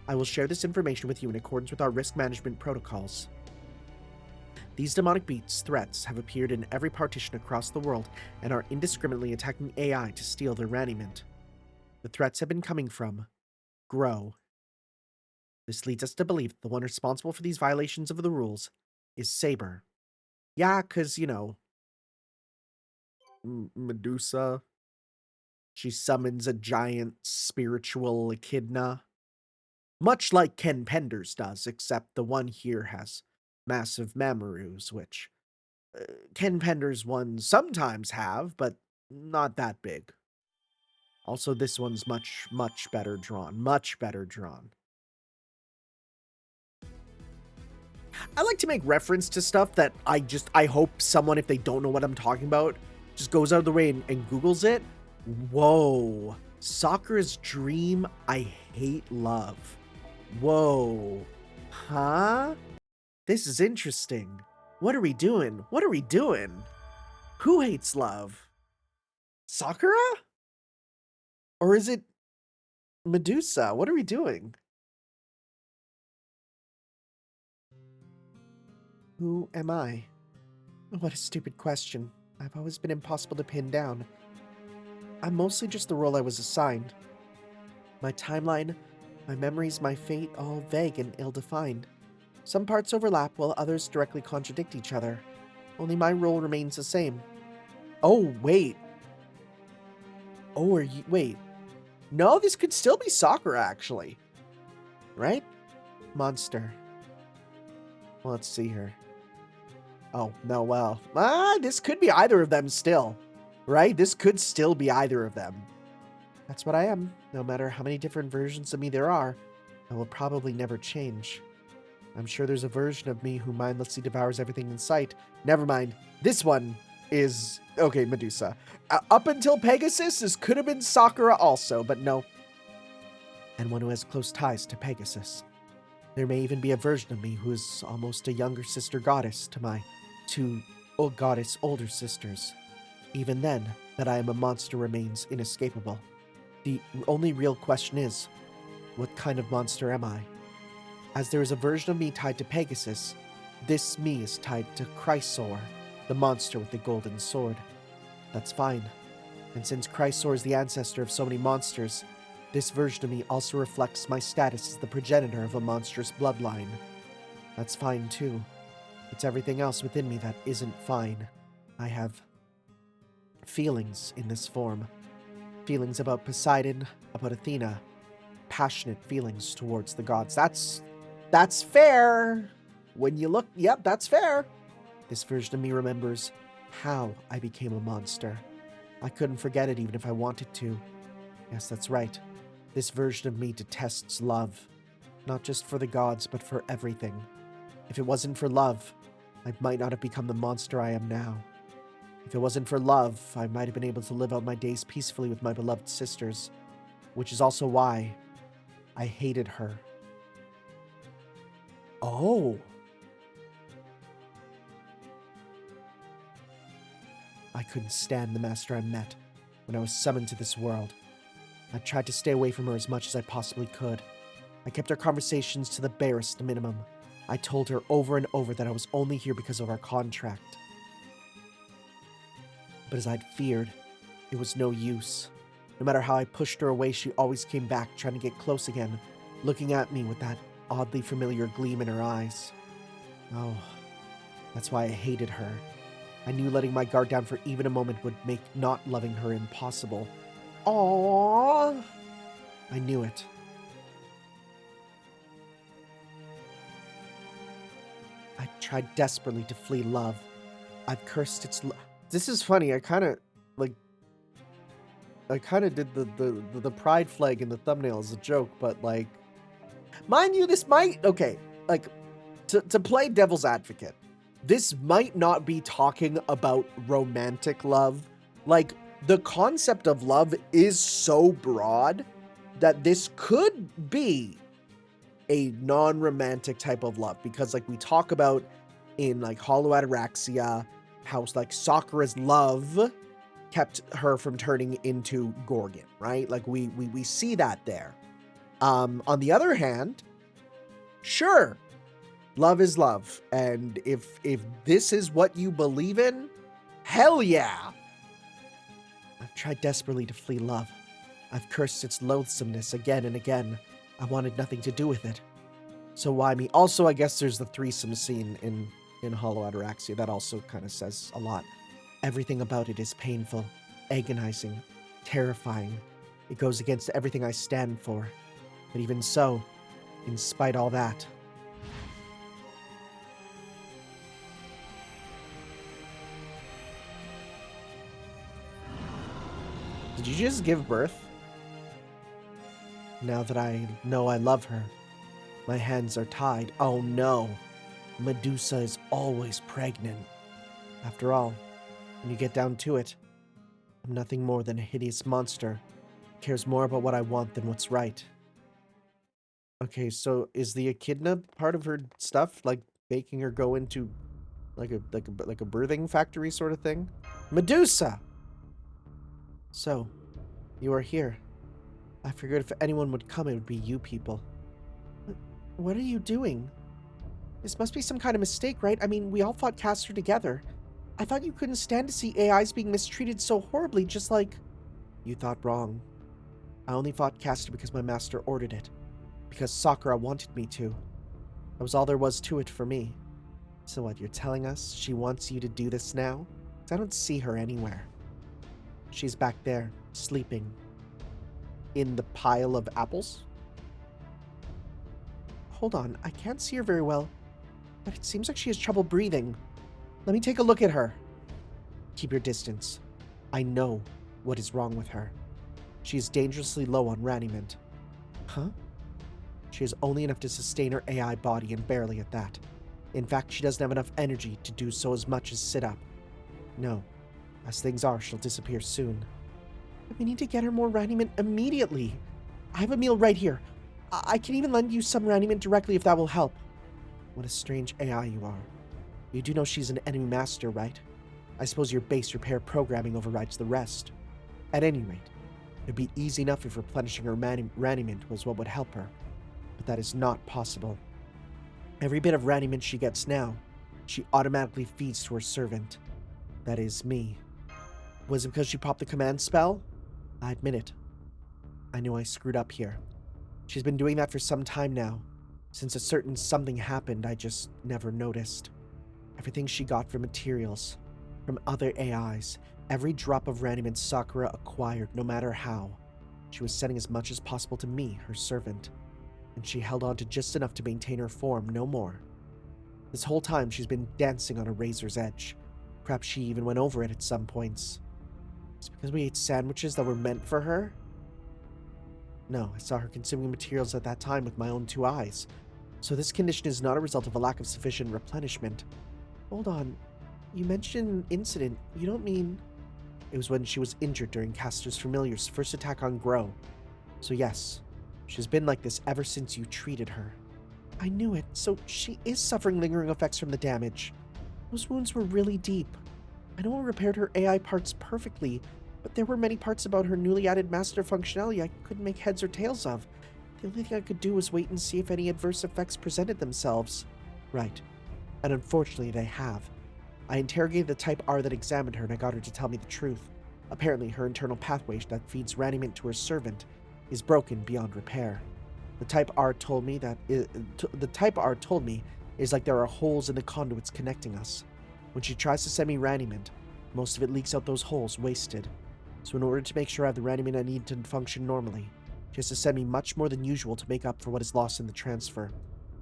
I will share this information with you in accordance with our risk management protocols. These demonic beast threats have appeared in every partition across the world and are indiscriminately attacking AI to steal their raniment. The threats have been coming from Grow. This leads us to believe that the one responsible for these violations of the rules is Saber. Yeah, 'cause, you know, Medusa. She summons a giant spiritual echidna. Much like Ken Penders does, except the one here has massive Mamarus, which Ken Penders ones sometimes have, but not that big. Also, this one's much, much better drawn. Much better drawn. I like to make reference to stuff that I hope someone, if they don't know what I'm talking about, just goes out of the way and Googles it. Whoa. Sakura's dream, I hate love. Whoa. Huh? This is interesting. What are we doing? What are we doing? Who hates love? Sakura? Or is it Medusa? What are we doing? Who am I? What a stupid question. I've always been impossible to pin down. I'm mostly just the role I was assigned. My timeline My memories, my fate, all vague and ill-defined. Some parts overlap while others directly contradict each other. Only my role remains the same. Oh, wait. Oh, wait. No, this could still be Sakura, actually. Right? Monster. Well, let's see here. Oh, no, well. This could be either of them still. Right? This could still be either of them. That's what I am. No matter how many different versions of me there are, I will probably never change. I'm sure there's a version of me who mindlessly devours everything in sight. Never mind. This one is... Okay, Medusa. Up until Pegasus, this could have been Sakura also, but no. And one who has close ties to Pegasus. There may even be a version of me who is almost a younger sister goddess to my two goddess older sisters. Even then, that I am a monster remains inescapable. The only real question is, what kind of monster am I? As there is a version of me tied to Pegasus, this me is tied to Chrysor, the monster with the golden sword. That's fine. And since Chrysor is the ancestor of so many monsters, this version of me also reflects my status as the progenitor of a monstrous bloodline. That's fine too. It's everything else within me that isn't fine. I have feelings in this form. Feelings about Poseidon, about Athena. Passionate feelings towards the gods. That's fair. When you look, yep, that's fair. This version of me remembers how I became a monster. I couldn't forget it even if I wanted to. Yes, that's right. This version of me detests love. Not just for the gods, but for everything. If it wasn't for love, I might not have become the monster I am now. If it wasn't for love, I might have been able to live out my days peacefully with my beloved sisters. Which is also why I hated her. Oh. I couldn't stand the master I met when I was summoned to this world. I tried to stay away from her as much as I possibly could. I kept our conversations to the barest minimum. I told her over and over that I was only here because of our contract. But as I'd feared, it was no use. No matter how I pushed her away, she always came back, trying to get close again, looking at me with that oddly familiar gleam in her eyes. Oh, that's why I hated her. I knew letting my guard down for even a moment would make not loving her impossible. Aww! I knew it. I tried desperately to flee love. I've cursed its This is funny, I kind of did the pride flag in the thumbnail as a joke, but like, mind you, this might, okay, like, to play devil's advocate, this might not be talking about romantic love. Like, the concept of love is so broad that this could be a non-romantic type of love, because like we talk about in like Hollow Ataraxia, how like Sakura's love kept her from turning into Gorgon, right? Like we see that there. On the other hand, sure, love is love, and if this is what you believe in, hell yeah. I've tried desperately to flee love. I've cursed its loathsomeness again and again. I wanted nothing to do with it. So why me? Also, I guess there's the threesome scene in Hollow Ataraxia. That also kind of says a lot. Everything about it is painful, agonizing, terrifying. It goes against everything I stand for. But even so, in spite all that, did you just give birth? Now that I know I love her, my hands are tied. Oh no, Medusa is always pregnant. After all, when you get down to it, I'm nothing more than a hideous monster who cares more about what I want than what's right. Okay, so is the echidna part of her stuff, like making her go into like a birthing factory sort of thing? Medusa! So, you are here. I figured if anyone would come, it would be you people. What are you doing? This must be some kind of mistake, right? I mean, we all fought Castor together. I thought you couldn't stand to see AIs being mistreated so horribly, just like... You thought wrong. I only fought Castor because my master ordered it. Because Sakura wanted me to. That was all there was to it for me. So what, you're telling us she wants you to do this now? 'Cause I don't see her anywhere. She's back there, sleeping. In the pile of apples? Hold on, I can't see her very well, but it seems like she has trouble breathing. Let me take a look at her. Keep your distance. I know what is wrong with her. She is dangerously low on raniment. Huh? She has only enough to sustain her AI body, and barely at that. In fact, she doesn't have enough energy to do so as much as sit up. No. As things are, she'll disappear soon. But we need to get her more raniment immediately. I have a meal right here. I can even lend you some raniment directly if that will help. What a strange AI you are. You do know she's an enemy master, right? I suppose your base repair programming overrides the rest. At any rate, it'd be easy enough if replenishing her raniment was what would help her. But that is not possible. Every bit of raniment she gets now, she automatically feeds to her servant. That is me. Was it because she popped the command spell? I admit it. I knew I screwed up here. She's been doing that for some time now. Since a certain something happened, I just never noticed. Everything she got from materials, from other AIs, every drop of raniment Sakura acquired, no matter how, she was sending as much as possible to me, her servant. And she held on to just enough to maintain her form, no more. This whole time she's been dancing on a razor's edge. Perhaps she even went over it at some points. It's because we ate sandwiches that were meant for her? No, I saw her consuming materials at that time with my own 2 eyes. So this condition is not a result of a lack of sufficient replenishment. Hold on. You mentioned an incident. You don't mean... It was when she was injured during Castor's Familiar's first attack on Grow. So yes, she's been like this ever since you treated her. I knew it, so she is suffering lingering effects from the damage. Those wounds were really deep. I know I repaired her AI parts perfectly, but there were many parts about her newly added master functionality I couldn't make heads or tails of. The only thing I could do was wait and see if any adverse effects presented themselves. Right. And unfortunately, they have. I interrogated the Type R that examined her, and I got her to tell me the truth. Apparently, her internal pathway that feeds raniment to her servant is broken beyond repair. The Type R told me is like there are holes in the conduits connecting us. When she tries to send me raniment, most of it leaks out those holes, wasted. So in order to make sure I have the raniment I need to function normally, she has to send me much more than usual to make up for what is lost in the transfer.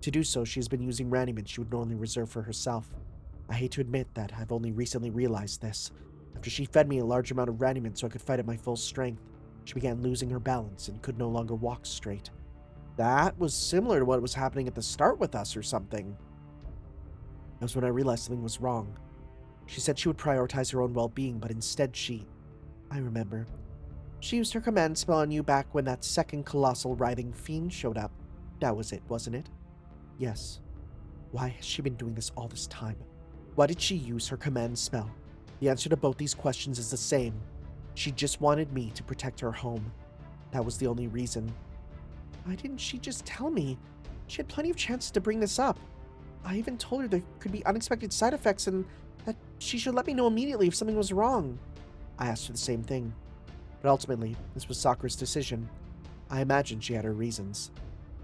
To do so, she has been using raniment she would normally reserve for herself. I hate to admit that I've only recently realized this. After she fed me a large amount of raniment so I could fight at my full strength, she began losing her balance and could no longer walk straight. That was similar to what was happening at the start with us or something. That was when I realized something was wrong. She said she would prioritize her own well-being, but instead I remember. She used her command spell on you back when that second colossal writhing fiend showed up. That was it, wasn't it? Yes. Why has she been doing this all this time? Why did she use her command spell? The answer to both these questions is the same. She just wanted me to protect her home. That was the only reason. Why didn't she just tell me? She had plenty of chances to bring this up. I even told her there could be unexpected side effects and that she should let me know immediately if something was wrong. I asked her the same thing. But ultimately, this was Sakura's decision. I imagine she had her reasons.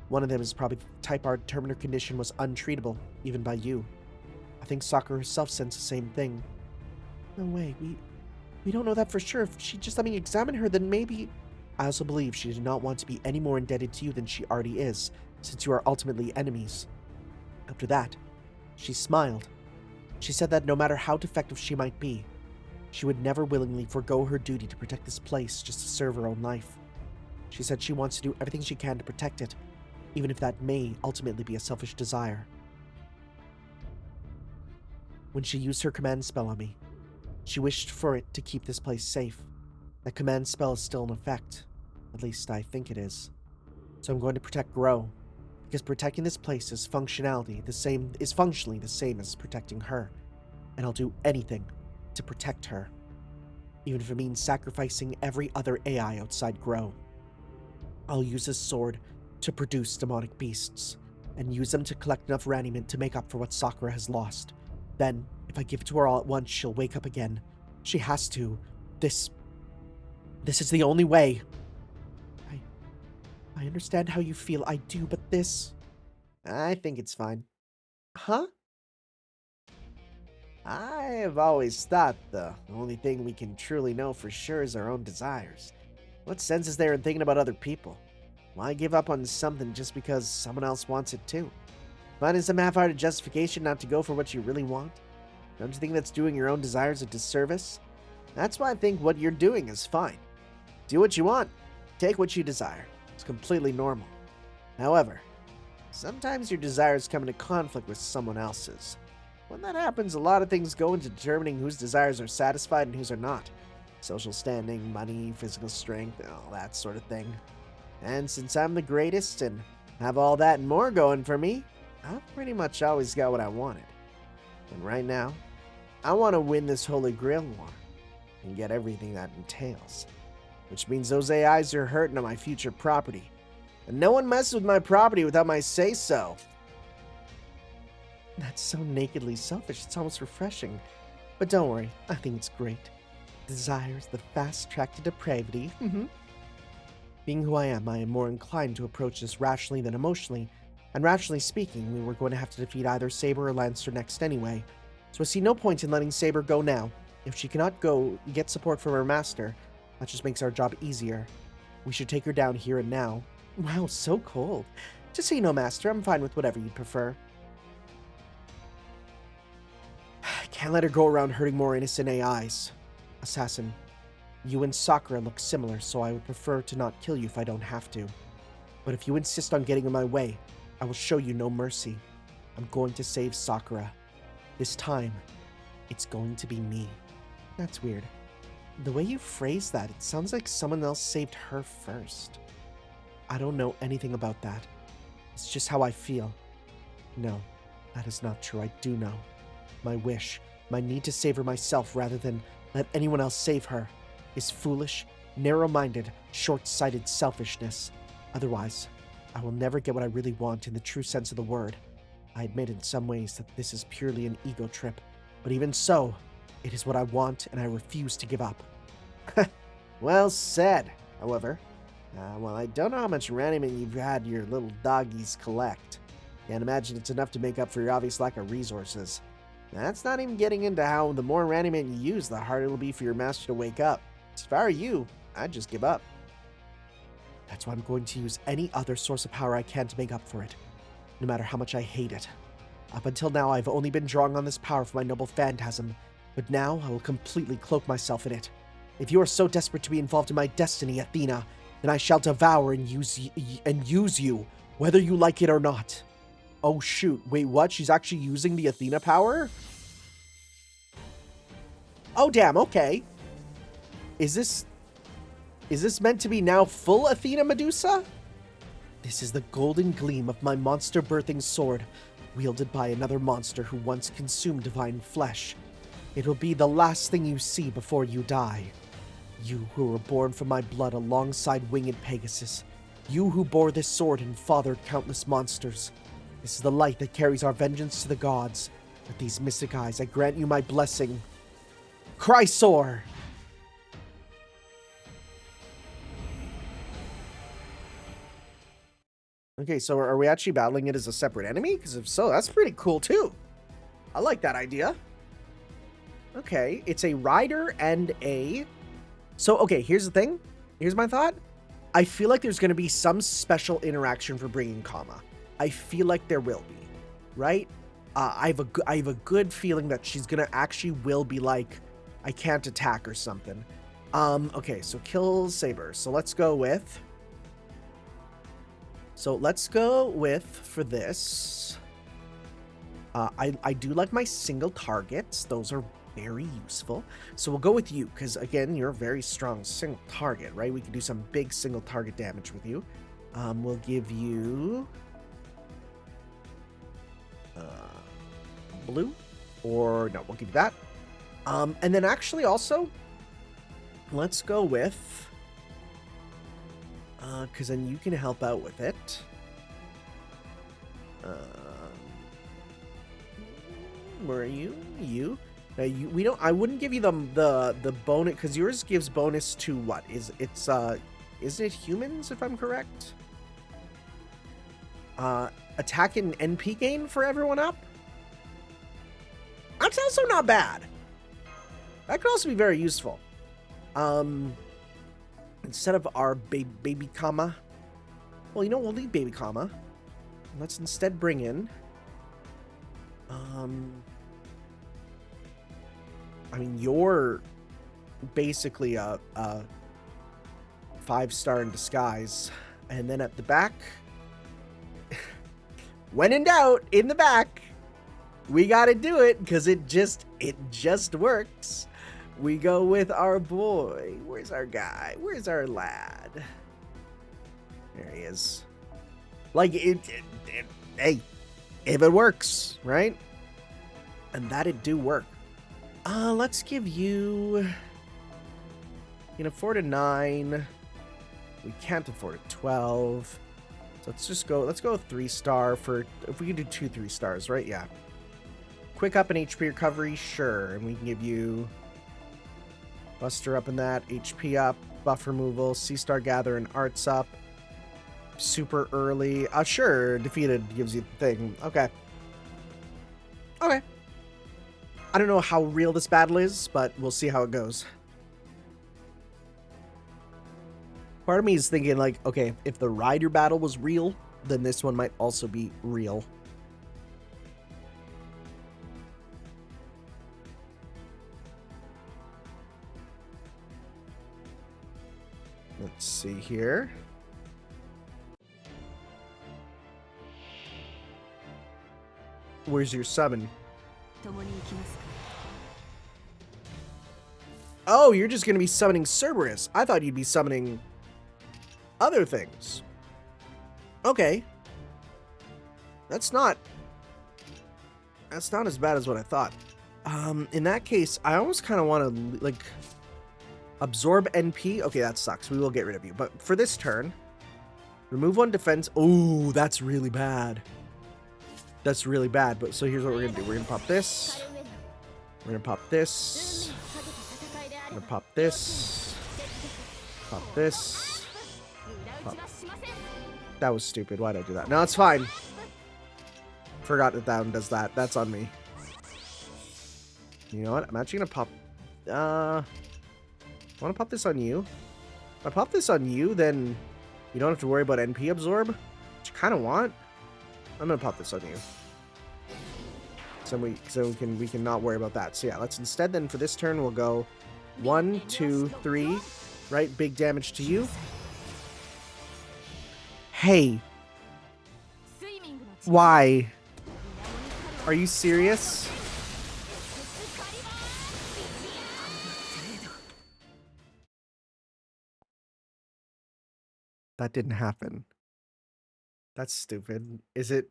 One of them is probably the Type R determined her condition was untreatable, even by you. I think Sakura herself sensed the same thing. No way, we don't know that for sure. If she just let me examine her, then maybe... I also believe she did not want to be any more indebted to you than she already is, since you are ultimately enemies. After that, she smiled. She said that no matter how defective she might be, she would never willingly forego her duty to protect this place just to serve her own life. She said she wants to do everything she can to protect it, even if that may ultimately be a selfish desire. When she used her command spell on me, she wished for it to keep this place safe. That command spell is still in effect. At least I think it is. So I'm going to protect Grow, because protecting this place is functionally the same as protecting her. And I'll do anything to protect her, even if it means sacrificing every other AI outside Grow. I'll use this sword to produce demonic beasts, and use them to collect enough raniment to make up for what Sakura has lost. Then, if I give it to her all at once, she'll wake up again. She has to. This is the only way. I understand how you feel, I do, but this... I think it's fine. Huh? I've always thought the only thing we can truly know for sure is our own desires. What sense is there in thinking about other people? Why give up on something just because someone else wants it too? Finding some half-hearted justification not to go for what you really want? Don't you think that's doing your own desires a disservice? That's why I think what you're doing is fine. Do what you want. Take what you desire. It's completely normal. However, sometimes your desires come into conflict with someone else's. When that happens, a lot of things go into determining whose desires are satisfied and whose are not. Social standing, money, physical strength, all that sort of thing. And since I'm the greatest and have all that and more going for me, I've pretty much always got what I wanted. And right now, I want to win this Holy Grail war and get everything that entails. Which means those AIs are hurting on my future property. And no one messes with my property without my say-so. That's so nakedly selfish, it's almost refreshing. But don't worry, I think it's great. Desire's the fast track to depravity. Being who I am more inclined to approach this rationally than emotionally. And rationally speaking, we were going to have to defeat either Saber or Lancer next anyway. So I see no point in letting Saber go now. If she cannot go get support from her master, that just makes our job easier. We should take her down here and now. Wow, so cold. Just so you know, Master, I'm fine with whatever you'd prefer. Can't let her go around hurting more innocent AIs. Assassin, you and Sakura look similar, so I would prefer to not kill you if I don't have to. But if you insist on getting in my way, I will show you no mercy. I'm going to save Sakura. This time, it's going to be me. That's weird. The way you phrase that, it sounds like someone else saved her first. I don't know anything about that. It's just how I feel. No, that is not true. I do know. My wish, my need to save her myself rather than let anyone else save her, is foolish, narrow-minded, short-sighted selfishness. Otherwise, I will never get what I really want in the true sense of the word. I admit in some ways that this is purely an ego trip, but even so, it is what I want and I refuse to give up. Well said, however. Well, I don't know how much raniment you've had your little doggies collect. Can't imagine it's enough to make up for your obvious lack of resources. That's not even getting into how the more raniment you use, the harder it'll be for your master to wake up. If I were you, I'd just give up. That's why I'm going to use any other source of power I can to make up for it, no matter how much I hate it. Up until now, I've only been drawing on this power for my noble phantasm, but now I will completely cloak myself in it. If you are so desperate to be involved in my destiny, Athena, then I shall devour and use you, whether you like it or not. Oh shoot, wait, what? She's actually using the Athena power? Oh damn, okay. Is this meant to be now full Athena Medusa? This is the golden gleam of my monster-birthing sword, wielded by another monster who once consumed divine flesh. It will be the last thing you see before you die. You who were born from my blood alongside winged Pegasus. You who bore this sword and fathered countless monsters. This is the light that carries our vengeance to the gods. With these mystic eyes, I grant you my blessing. Chrysor! Okay, so are we actually battling it as a separate enemy? Because if so, that's pretty cool too. I like that idea. Okay, it's a rider and a... So, okay, here's the thing. Here's my thought. I feel like there's going to be some special interaction for bringing Kama. I feel like there will be, right? I have a good feeling that she's going to actually will be like, I can't attack or something. Okay, so kill Saber. So let's go with... for this. I do like my single targets. Those are very useful. So we'll go with you, because again, you're a very strong single target, right? We can do some big single target damage with you. We'll give you blue, or no, we'll give you that. And then actually also, let's go with, because then you can help out with it. Where are you? You. We don't. I wouldn't give you the bonus, because yours gives bonus to what? Is it humans, if I'm correct? Attack and NP gain for everyone up. That's also not bad. That could also be very useful. Instead of our baby comma. Well, you know, we'll leave baby comma. Let's instead bring in... I mean, you're basically a 5-star in disguise. And then at the back... when in doubt, in the back, we gotta do it, because it just works. We go with our boy. Where's our guy? Where's our lad? There he is. Like, hey, if it works, right? And that it do work. Let's give you... You can afford a 9. We can't afford a 12. So let's just go, let's go 3-star for... If we can do 2 3-stars, right? Yeah. Quick up and HP recovery, sure. And we can give you... Buster up in that, HP up, buff removal, C-star gather and arts up. Super early. Sure, defeated gives you the thing. Okay. Okay. I don't know how real this battle is, but we'll see how it goes. Part of me is thinking, like, okay, if the Rider battle was real, then this one might also be real. Let's see here. Where's your summon? Oh, you're just going to be summoning Cerberus. I thought you'd be summoning other things. Okay. That's not as bad as what I thought. In that case, I almost kind of want to, like... Absorb NP. Okay, that sucks. We will get rid of you. But for this turn, remove 1 defense. Oh, that's really bad. That's really bad. But so here's what we're going to do. We're going to pop this. We're going to pop this. We're going to pop this. Pop this. Pop. That was stupid. Why did I do that? No, it's fine. Forgot that that one does that. That's on me. You know what? I'm actually going to pop... I want to pop this on you. If I pop this on you, then you don't have to worry about NP absorb, which you kind of want. I'm going to pop this on you. So we can not worry about that. So yeah, let's instead then for this turn, we'll go 1, 2, 3, right? Big damage to you. Hey. Why? Are you serious? That didn't happen. That's stupid. Is it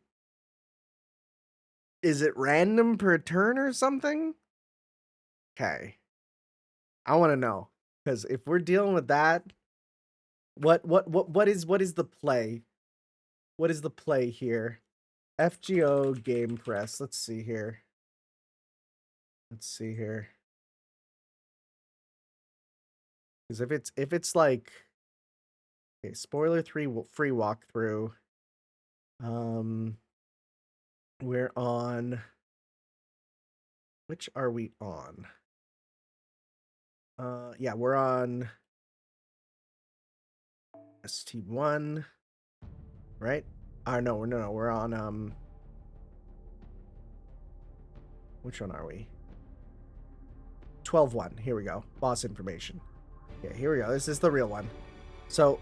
random per turn or something? Okay. I want to know, because if we're dealing with that, what is the play? What is the play here? FGO game press. Let's see here. Let's see here. Because if it's like, okay, spoiler 3 free walkthrough. We're on. Which are we on? Yeah, we're on ST1, right? No, we're on which one are we? 12-1. Here we go. Boss information. Yeah, here we go. This is the real one. So,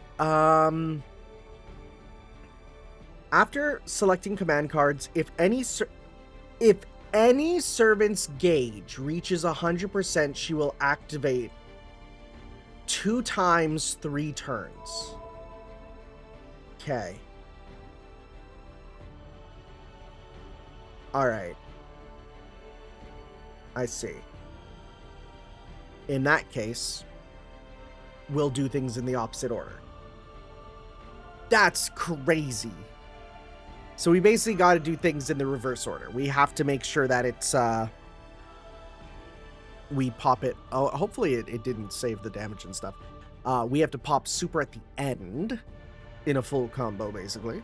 after selecting command cards, if any servant's gauge reaches 100%, she will activate 2 times 3 turns. Okay. All right. I see. In that case, we'll do things in the opposite order. That's crazy. So we basically got to do things in the reverse order. We have to make sure that it's, we pop it. Oh, hopefully it didn't save the damage and stuff. We have to pop super at the end in a full combo, basically.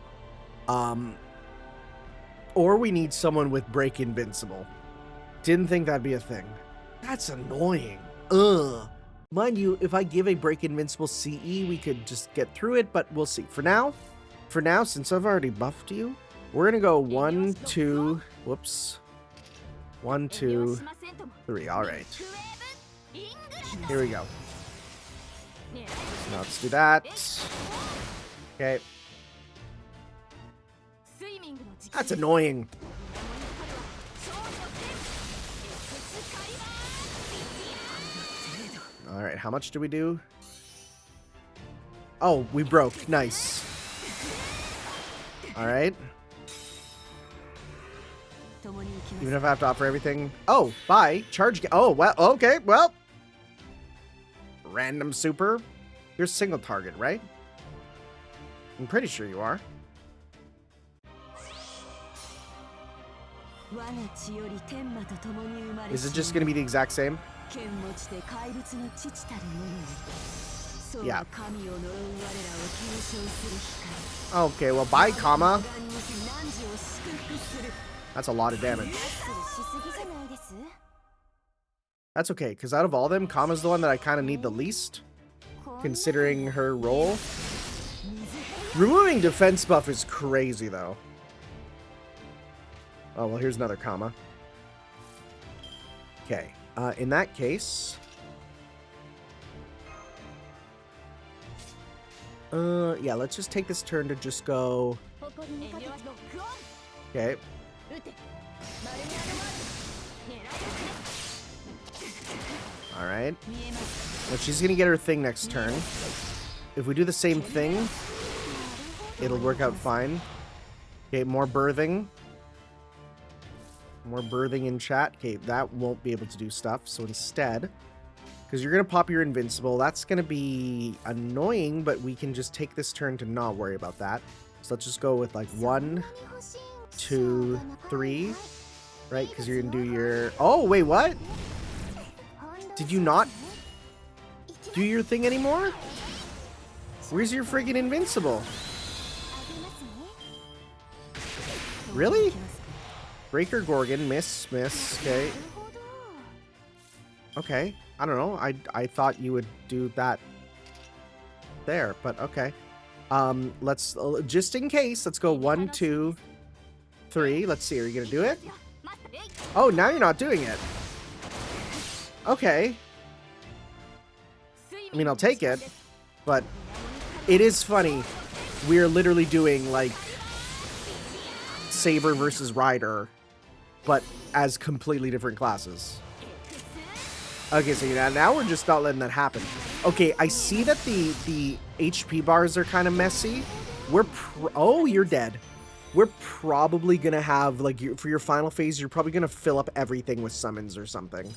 Or we need someone with break invincible. Didn't think that'd be a thing. That's annoying. Ugh. Mind you, if I give a break invincible CE, we could just get through it, but we'll see. For now, since I've already buffed you, we're gonna go 1, 2, whoops. 1, 2, 3. All right. Here we go. Now let's do that. Okay. That's annoying. All right, how much do we do? Oh, we broke. Nice. All right. Even if I have to offer everything. Oh, bye. Charge. Oh, well, okay, well. Random super. You're single target, right? I'm pretty sure you are. Is it just going to be the exact same? Yeah. Okay, well, bye, Kama. That's a lot of damage. That's okay, because out of all of them, Kama's the one that I kind of need the least, considering her role. Removing defense buff is crazy, though. Oh, well, here's another Kama. Okay, in that case... yeah, let's just take this turn to just go... Okay. Alright. Well, she's gonna get her thing next turn. If we do the same thing, it'll work out fine. Okay, more birthing. More birthing in chat. Okay, that won't be able to do stuff. So instead, because you're going to pop your invincible, that's going to be annoying, but we can just take this turn to not worry about that. So let's just go with like 1, 2, 3, right? Because you're going to do your... Oh, wait, what? Did you not do your thing anymore? Where's your friggin' invincible? Really? Breaker Gorgon, miss, okay. Okay, I don't know. I thought you would do that there, but okay. Let's, just in case, let's go 1, 2, 3. Let's see, are you gonna do it? Oh, now you're not doing it. Okay. I mean, I'll take it, but it is funny. We're literally doing, like, Saber versus Rider, but as completely different classes. Okay, so now we're just not letting that happen. Okay, I see that the HP bars are kind of messy. Oh, you're dead. We're probably gonna have, like, for your final phase, you're probably gonna fill up everything with summons or something,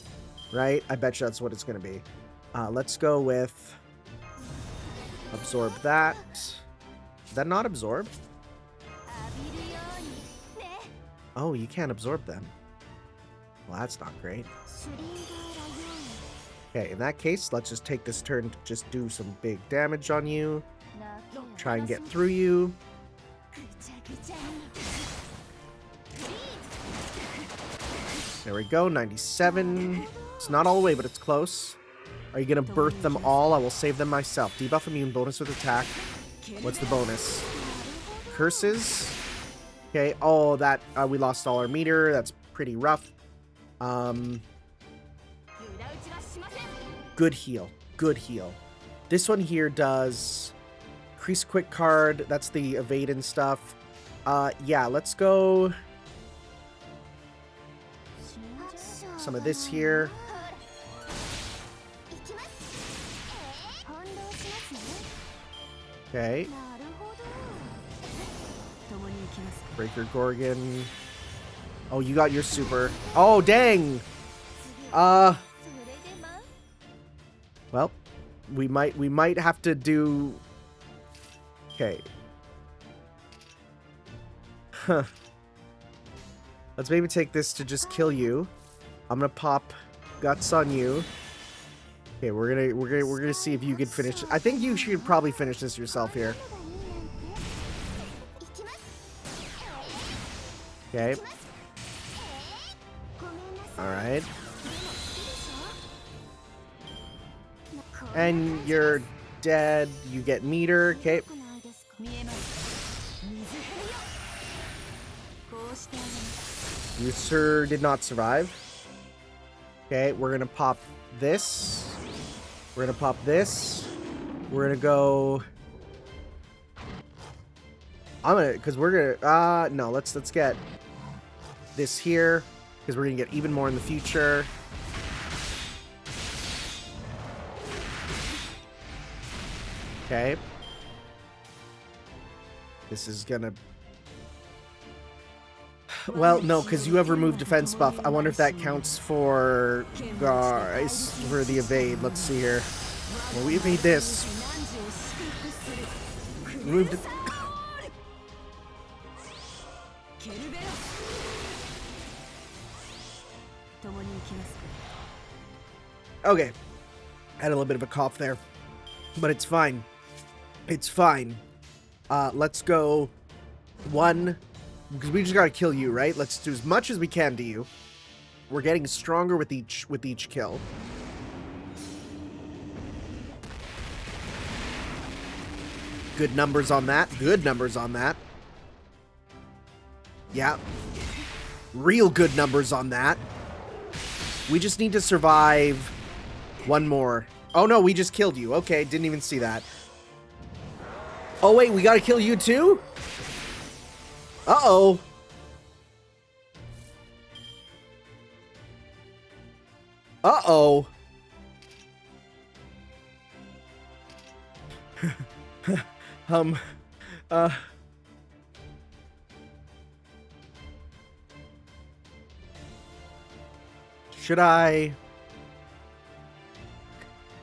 right? I bet you that's what it's gonna be. Let's go with absorb that. Did that not absorb? Oh, you can't absorb them. Well, that's not great. Okay, in that case, let's just take this turn to just do some big damage on you. Try and get through you. There we go, 97. It's not all the way, but it's close. Are you going to birth them all? I will save them myself. Debuff immune, bonus with attack. What's the bonus? Curses. Okay, oh, that, we lost all our meter. That's pretty rough. Good heal. Good heal. This one here does increase quick card. That's the evade and stuff. Yeah, let's go some of this here. Okay. Breaker Gorgon. Oh, you got your super. Oh, dang. Well, we might have to do... Okay. Huh. Let's maybe take this to just kill you. I'm gonna pop guts on you. Okay, we're gonna see if you can finish. I think you should probably finish this yourself here. Okay. Alright. And you're dead. You get meter. Okay. You, sir, did not survive. Okay, we're gonna pop this. We're gonna pop this. We're gonna go... because we're gonna, no, let's get this here, because we're gonna get even more in the future. Okay. This is gonna... Well, no, because you have removed defense buff. I wonder if that counts for guys for the evade. Let's see here. Well, we evade this. Removed it. Okay. I had a little bit of a cough there, but it's fine. It's fine. Let's go one, because we just gotta kill you, right? Let's do as much as we can to you. We're getting stronger with each kill. Good numbers on that. Good numbers on that. Yeah. Real good numbers on that. We just need to survive one more. Oh no, we just killed you. Okay, didn't even see that. Oh wait, we gotta kill you too? Uh-oh. Uh-oh. Should I...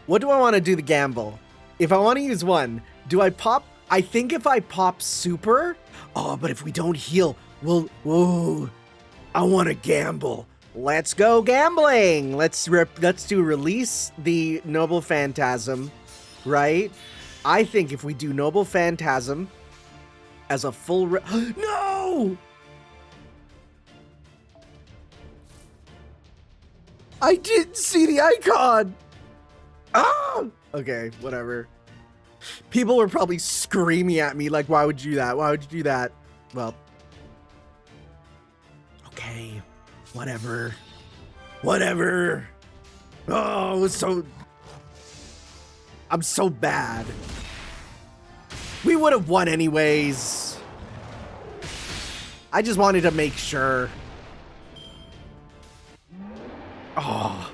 What do I want to do the gamble? If I want to use one, do I pop... I think if I pop super... Oh, but if we don't heal, we'll... Whoa. I want to gamble. Let's go gambling. Let's do release the Noble Phantasm, right? I think if we do Noble Phantasm as a full... No! I didn't see the icon! Ah! Okay, whatever. People were probably screaming at me like, why would you do that? Why would you do that? Well. Okay. Whatever. Whatever. Oh, I'm so bad. We would have won anyways. I just wanted to make sure. Oh.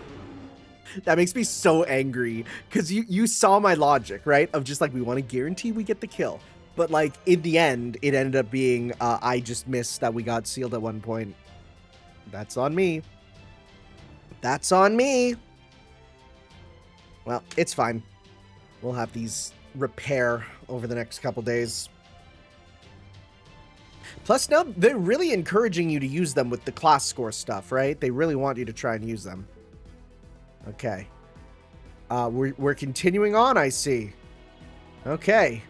That makes me so angry, because you saw my logic, right? Of just like, we want to guarantee we get the kill. But like, in the end, it ended up being, I just missed that we got sealed at one point. That's on me. That's on me. Well, it's fine. We'll have these repair over the next couple days. Plus, now they're really encouraging you to use them with the class score stuff, right? They really want you to try and use them. Okay. We're continuing on, I see. Okay.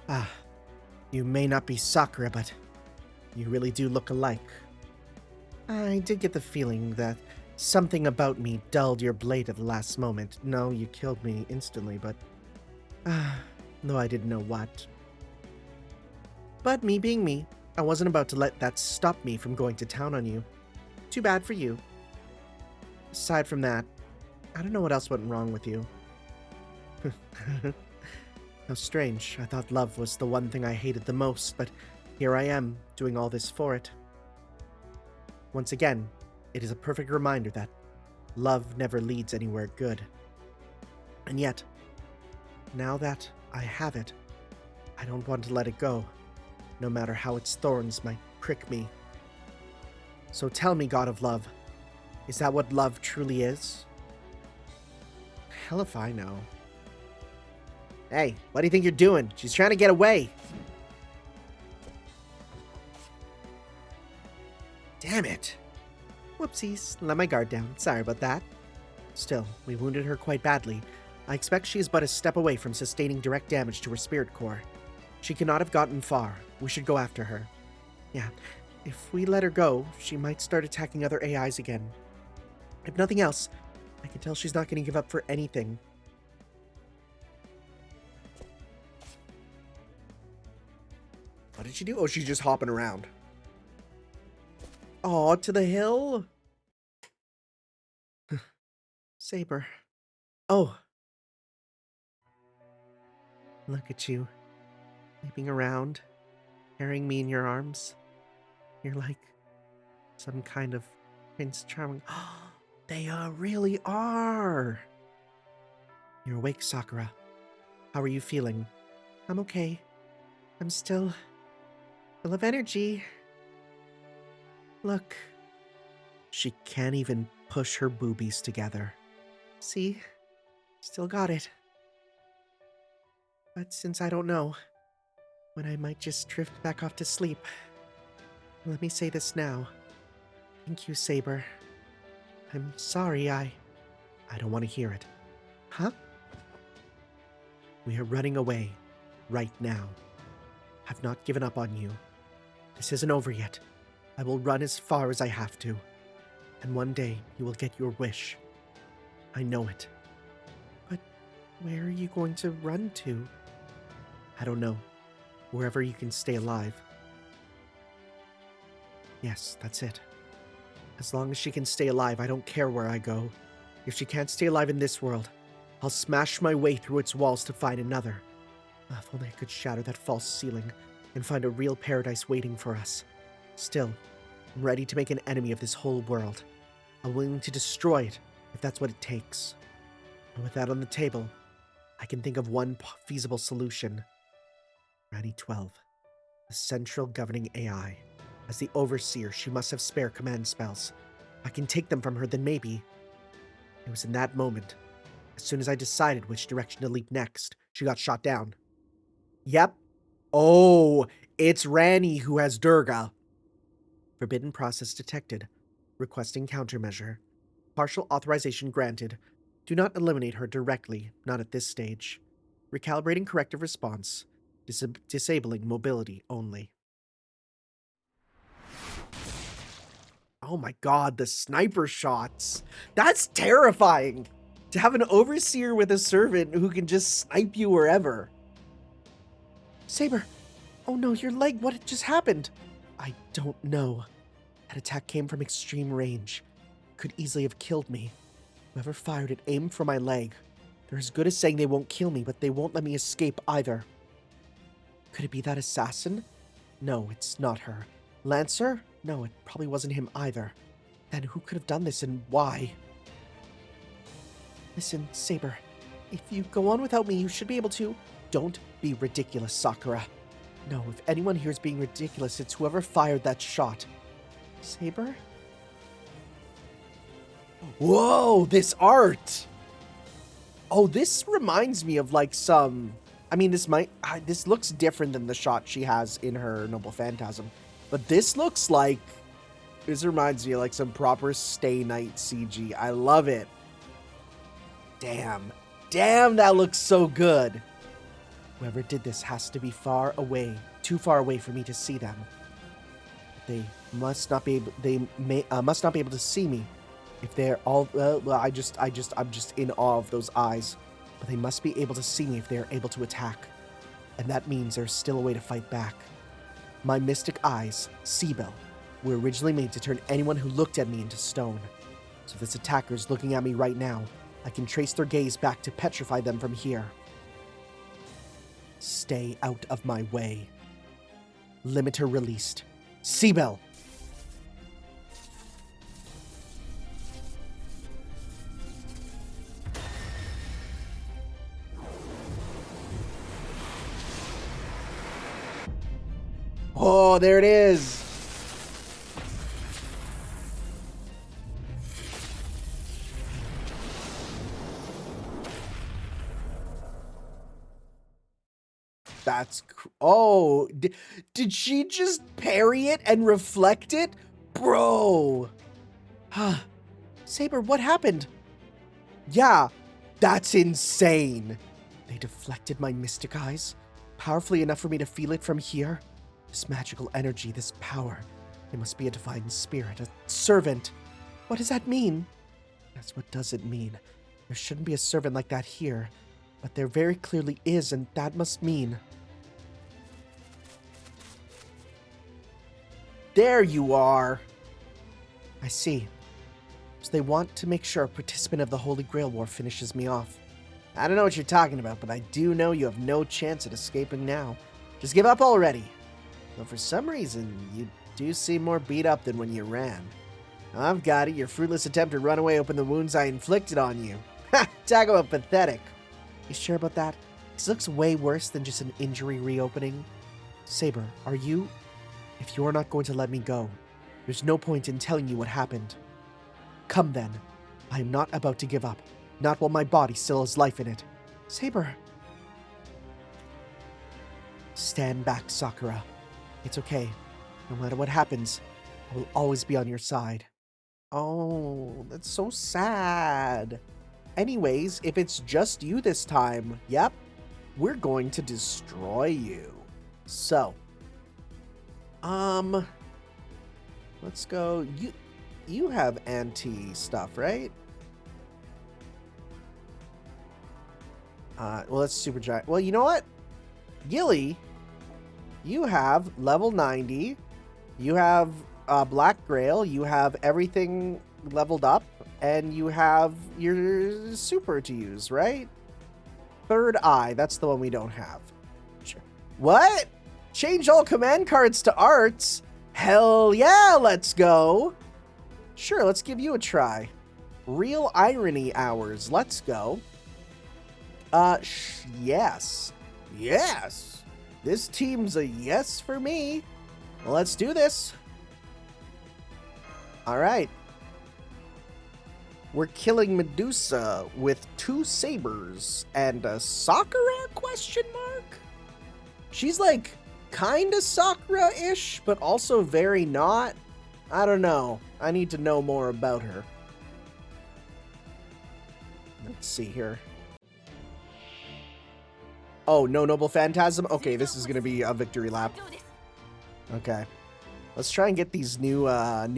Ah, you may not be Sakura, but you really do look alike. I did get the feeling that something about me dulled your blade at the last moment. No, you killed me instantly, but... though I didn't know what. But me being me, I wasn't about to let that stop me from going to town on you. Too bad for you. Aside from that, I don't know what else went wrong with you. How strange. I thought love was the one thing I hated the most, but here I am, doing all this for it. Once again, it is a perfect reminder that love never leads anywhere good. And yet, now that I have it, I don't want to let it go, no matter how its thorns might prick me. So tell me, God of Love, is that what love truly is? Hell if I know. Hey, what do you think you're doing? She's trying to get away. Damn it. Whoopsies, let my guard down. Sorry about that. Still, we wounded her quite badly. I expect she is but a step away from sustaining direct damage to her spirit core. She cannot have gotten far. We should go after her. Yeah, if we let her go, she might start attacking other AIs again. If nothing else, I can tell she's not going to give up for anything. What did she do? Oh, she's just hopping around. Aw, to the hill? Saber. Oh. Look at you. Leaping around, carrying me in your arms. You're like some kind of Prince Charming. They really are. You're awake, Sakura. How are you feeling? I'm okay. I'm still full of energy. Look. She can't even push her boobies together. See? Still got it. But since I don't know when I might just drift back off to sleep, let me say this now. Thank you, Saber. I'm sorry, I don't want to hear it. Huh? We are running away. Right now. I've not given up on you. This isn't over yet. I will run as far as I have to. And one day, you will get your wish. I know it. But where are you going to run to? I don't know. Wherever you can stay alive. Yes, that's it. As long as she can stay alive, I don't care where I go. If she can't stay alive in this world, I'll smash my way through its walls to find another. If only I could shatter that false ceiling and find a real paradise waiting for us. Still, I'm ready to make an enemy of this whole world. I'm willing to destroy it if that's what it takes. And with that on the table, I can think of one feasible solution. Granny 12, the central governing AI. As the overseer, she must have spare command spells. If I can take them from her, then maybe. It was in that moment, as soon as I decided which direction to leap next, she got shot down. Yep. Oh, it's Rani who has Durga. Forbidden process detected. Requesting countermeasure. Partial authorization granted. Do not eliminate her directly, not at this stage. Recalibrating corrective response. Disabling mobility only. Oh my god, the sniper shots. That's terrifying. To have an overseer with a servant who can just snipe you wherever. Saber. Oh no, your leg. What just happened? I don't know. That attack came from extreme range. Could easily have killed me. Whoever fired it aimed for my leg. They're as good as saying they won't kill me, but they won't let me escape either. Could it be that assassin? No, it's not her. Lancer? No, it probably wasn't him either. Then who could have done this and why? Listen, Saber. If you go on without me, you should be able to... Don't be ridiculous, Sakura. No, if anyone here is being ridiculous, it's whoever fired that shot. Saber? Whoa, this art! Oh, this reminds me of like some... I mean, this looks different than the shot she has in her Noble Phantasm. But this looks like... This reminds me of like some proper Stay Night CG. I love it. Damn. Damn, that looks so good. Whoever did this has to be far away. Too far away for me to see them. They must not be able... must not be able to see me. If they're all... I'm just in awe of those eyes. But they must be able to see me if they are able to attack. And that means there's still a way to fight back. My mystic eyes, Saber, were originally made to turn anyone who looked at me into stone. So if this attacker is looking at me right now, I can trace their gaze back to petrify them from here. Stay out of my way. Limiter released. Saber! Oh, there it is. That's... Oh, did she just parry it and reflect it? Bro. Saber, what happened? Yeah, that's insane. They deflected my mystic eyes, powerfully enough for me to feel it from here. This magical energy, this power. It must be a divine spirit, a servant. What does that mean? That's what does it mean. There shouldn't be a servant like that here, but there very clearly is, and that must mean... There you are! I see. So they want to make sure a participant of the Holy Grail War finishes me off. I don't know what you're talking about, but I do know you have no chance at escaping now. Just give up already. Though for some reason, you do seem more beat up than when you ran. I've got it. Your fruitless attempt to run away opened the wounds I inflicted on you. Ha! Talk about pathetic. You sure about that? This looks way worse than just an injury reopening. Saber, are you... If you're not going to let me go, there's no point in telling you what happened. Come then. I am not about to give up. Not while my body still has life in it. Saber. Stand back, Sakura. It's okay. No matter what happens, I will always be on your side. Oh, that's so sad. Anyways, if it's just you this time, yep, we're going to destroy you. So, let's go. You have anti-stuff, right? Well, that's super giant. Well, you know what? Gilly, you have level 90. You have Black Grail. You have everything leveled up. And you have your super to use, right? Third Eye. That's the one we don't have. Sure. What? Change all command cards to arts? Hell yeah, let's go. Sure, let's give you a try. Real Irony Hours. Let's go. Yes. Yes. This team's a yes for me. Well, let's do this. All right. We're killing Medusa with 2 sabers and a Sakura question mark? She's like kinda Sakura-ish, but also very not. I don't know. I need to know more about her. Let's see here. Oh, no Noble Phantasm? Okay, this is gonna be a victory lap. Okay. Let's try and get these new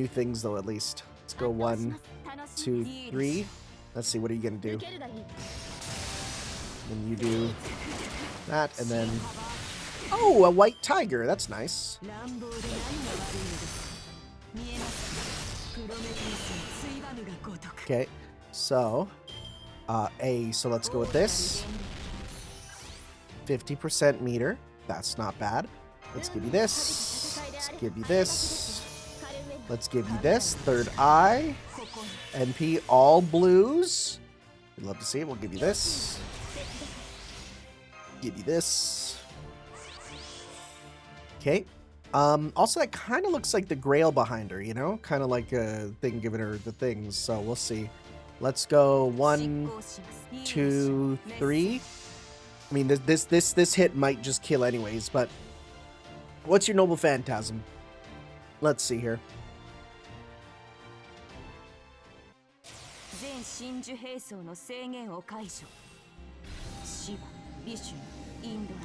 things though, at least. Let's go 1, 2, 3. Let's see, what are you gonna do? And you do that, and then... Oh, a white tiger. That's nice. Okay, so... so let's go with this. 50% meter. That's not bad. Let's give you this. Let's give you this. Let's give you this. Third Eye. NP all blues. We'd love to see it. We'll give you this. Give you this. Okay. Also, that kind of looks like the Grail behind her, you know? Kind of like a thing giving her the things. So we'll see. Let's go 1, 2, 3. I mean, this hit might just kill anyways, but what's your Noble Phantasm? Let's see here.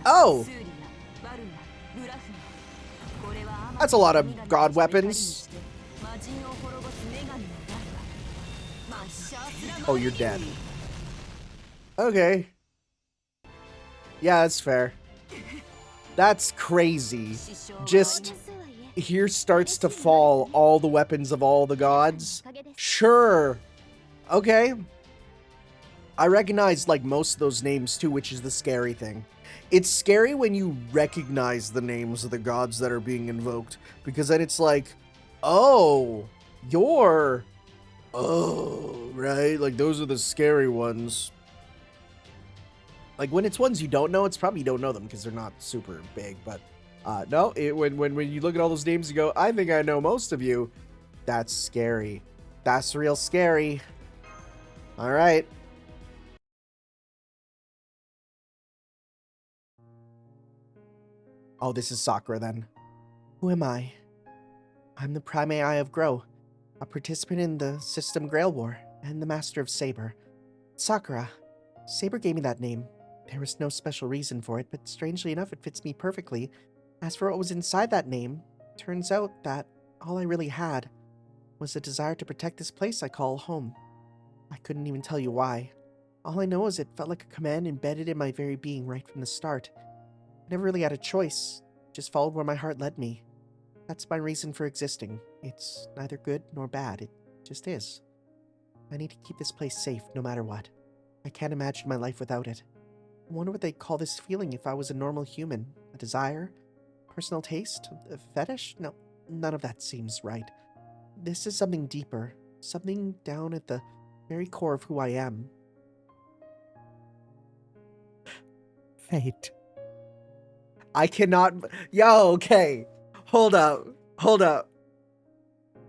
Oh! That's a lot of god weapons. Oh, you're dead. Okay. Yeah, that's fair. That's crazy. Just here starts to fall all the weapons of all the gods. Sure. Okay. I recognize like most of those names too, which is the scary thing. It's scary when you recognize the names of the gods that are being invoked, because then it's like, oh, you're, oh, right? Like those are the scary ones. Like when it's ones you don't know, it's probably you don't know them because they're not super big. But no, when you look at all those names, you go, I think I know most of you. That's scary. That's real scary. All right. Oh, this is Sakura then. Who am I? I'm the Prime AI of Grow. a participant in the System Grail War, and the master of Saber. Sakura. Saber gave me that name. There was no special reason for it, but strangely enough, it fits me perfectly. As for what was inside that name, turns out that all I really had was a desire to protect this place I call home. I couldn't even tell you why. All I know is it felt like a command embedded in my very being right from the start. I never really had a choice, just followed where my heart led me. That's my reason for existing. It's neither good nor bad, it just is. I need to keep this place safe no matter what. I can't imagine my life without it. I wonder what they'd call this feeling if I was a normal human. A desire? Personal taste? A fetish? No, none of that seems right. This is something deeper, something down at the very core of who I am. Fate. I cannot. Yo, okay. Hold up. Hold up.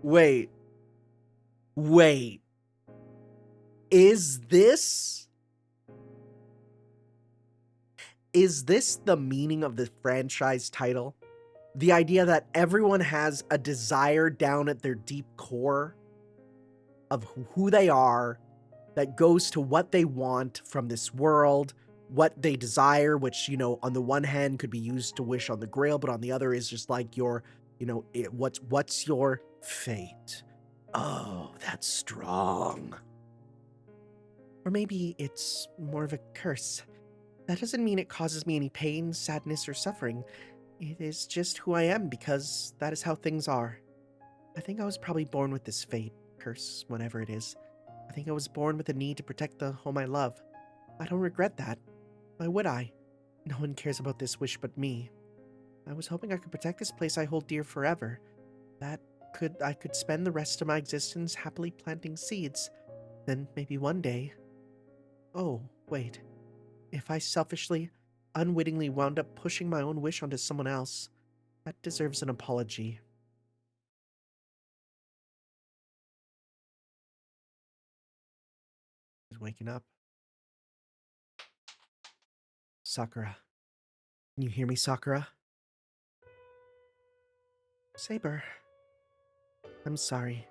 Wait. Wait. Is this the meaning of the franchise title? The idea that everyone has a desire down at their deep core of who they are that goes to what they want from this world, what they desire, which, on the one hand could be used to wish on the grail, but on the other is just like your, what's your fate? Oh, that's strong. Or maybe it's more of a curse. That doesn't mean it causes me any pain, sadness, or suffering. It is just who I am because that is how things are. I think I was probably born with this fate, curse, whatever it is. I think I was born with a need to protect the home I love. I don't regret that. Why would I? No one cares about this wish but me. I was hoping I could protect this place I hold dear forever. I could spend the rest of my existence happily planting seeds. Then maybe one day... Oh, wait. If I selfishly, unwittingly wound up pushing my own wish onto someone else, that deserves an apology. He's waking up. Sakura. Can you hear me, Sakura? Saber. I'm sorry.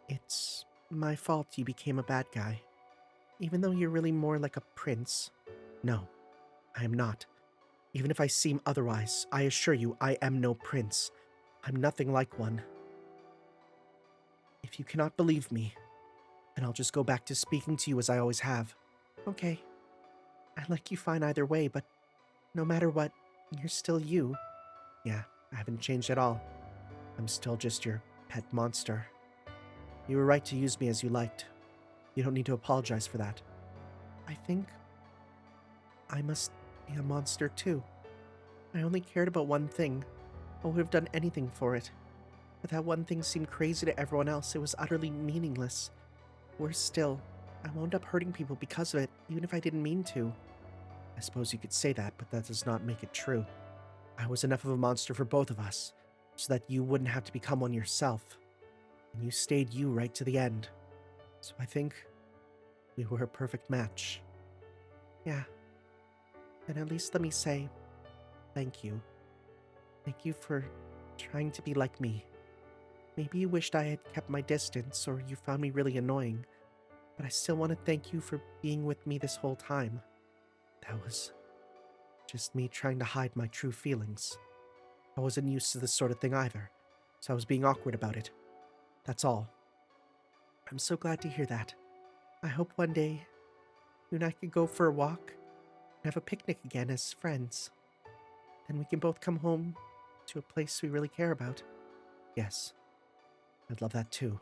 It's my fault you became a bad guy. Even though you're really more like a prince. No, I am not. Even if I seem otherwise, I assure you I am no prince. I'm nothing like one. If you cannot believe me, then I'll just go back to speaking to you as I always have. Okay. I like you fine either way, but no matter what, you're still you. Yeah, I haven't changed at all. I'm still just your pet monster. You were right to use me as you liked. You don't need to apologize for that. I think I must be a monster too. I only cared about one thing. I would have done anything for it. But that one thing seemed crazy to everyone else. It was utterly meaningless. Worse still, I wound up hurting people because of it, even if I didn't mean to. I suppose you could say that, but that does not make it true. I was enough of a monster for both of us, so that you wouldn't have to become one yourself. And you stayed you right to the end. So I think we were a perfect match. Yeah. And at least let me say, thank you. Thank you for trying to be like me. Maybe you wished I had kept my distance, or you found me really annoying, but I still want to thank you for being with me this whole time. That was just me trying to hide my true feelings. I wasn't used to this sort of thing either, so I was being awkward about it. That's all. I'm so glad to hear that. I hope one day you and I could go for a walk and have a picnic again as friends. Then we can both come home to a place we really care about. Yes, I'd love that too.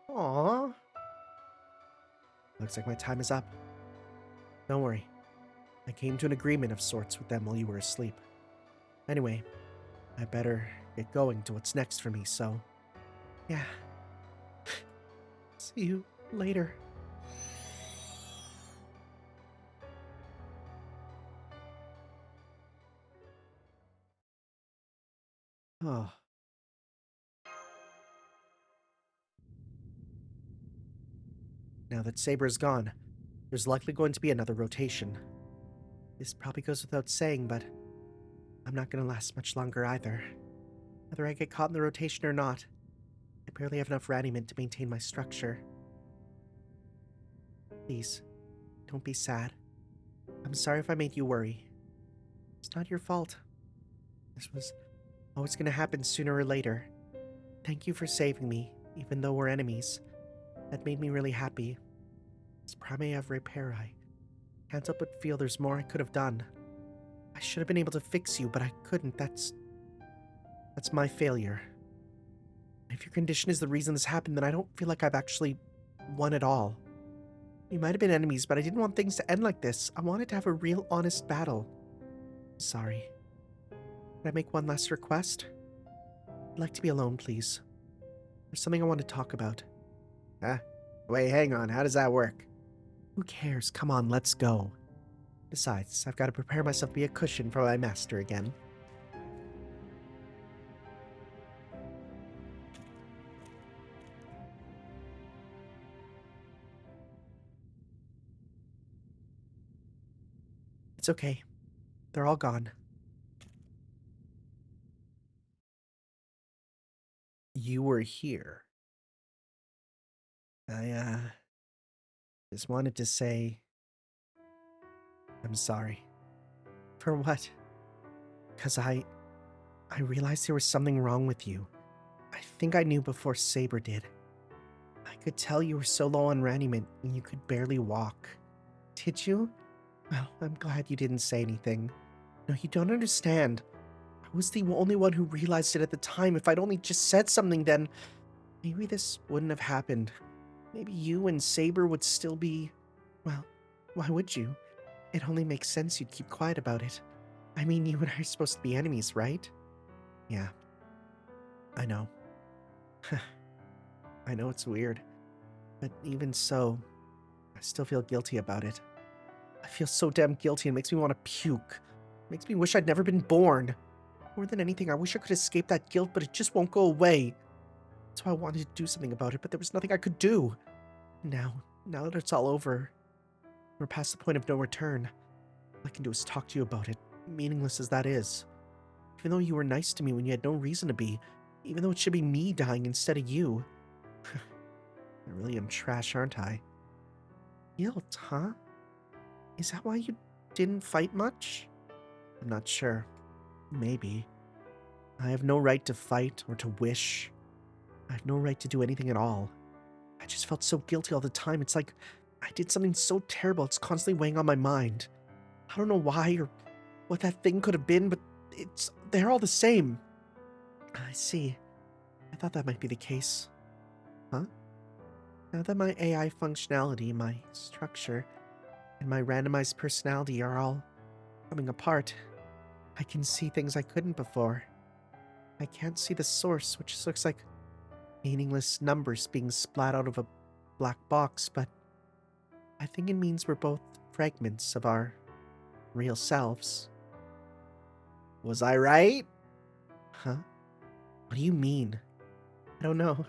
Aww. Looks like my time is up. Don't worry. I came to an agreement of sorts with them while you were asleep. Anyway, I better get going to what's next for me, so... Yeah. See you later. Oh. Now that Saber is gone, there's likely going to be another rotation. This probably goes without saying, but I'm not going to last much longer either. Whether I get caught in the rotation or not, I barely have enough raniment to maintain my structure. Please, don't be sad. I'm sorry if I made you worry. It's not your fault. This was always going to happen sooner or later. Thank you for saving me, even though we're enemies. That made me really happy. As Prime of Repair, I can't help but feel there's more I could have done. I should have been able to fix you, but I couldn't. That's my failure. If your condition is the reason this happened, then I don't feel like I've actually won at all. We might have been enemies, but I didn't want things to end like this. I wanted to have a real, honest battle. Sorry. Can I make one last request? I'd like to be alone, please. There's something I want to talk about. Huh? Wait, hang on. How does that work? Who cares? Come on, let's go. Besides, I've got to prepare myself to be a cushion for my master again. It's okay. They're all gone. You were here. I, just wanted to say... I'm sorry. For what? Because I realized there was something wrong with you. I think I knew before Saber did. I could tell you were so low on raniment and you could barely walk. Did you? Well, I'm glad you didn't say anything. No, you don't understand. I was the only one who realized it at the time. If I'd only just said something then, maybe this wouldn't have happened. Maybe you and Saber would still be... Well, why would you? It only makes sense you'd keep quiet about it. I mean, you and I are supposed to be enemies, right? Yeah. I know. I know it's weird. But even so, I still feel guilty about it. I feel so damn guilty and makes me want to puke. Makes me wish I'd never been born. More than anything, I wish I could escape that guilt, but it just won't go away. That's why I wanted to do something about it, but there was nothing I could do. Now that it's all over, we're past the point of no return. All I can do is talk to you about it, meaningless as that is. Even though you were nice to me when you had no reason to be, even though it should be me dying instead of you. I really am trash, aren't I? Guilt, huh? Is that why you didn't fight much? I'm not sure. Maybe. I have no right to fight or to wish. I have no right to do anything at all. I just felt so guilty all the time. It's like I did something so terrible. It's constantly weighing on my mind. I don't know why or what that thing could have been, but they're all the same. I see. I thought that might be the case. Huh? Now that my AI functionality, my structure, and my randomized personality are all coming apart, I can see things I couldn't before. I can't see the source, which just looks like meaningless numbers being splat out of a black box, but I think it means we're both fragments of our real selves. Was I right? Huh? What do you mean? I don't know.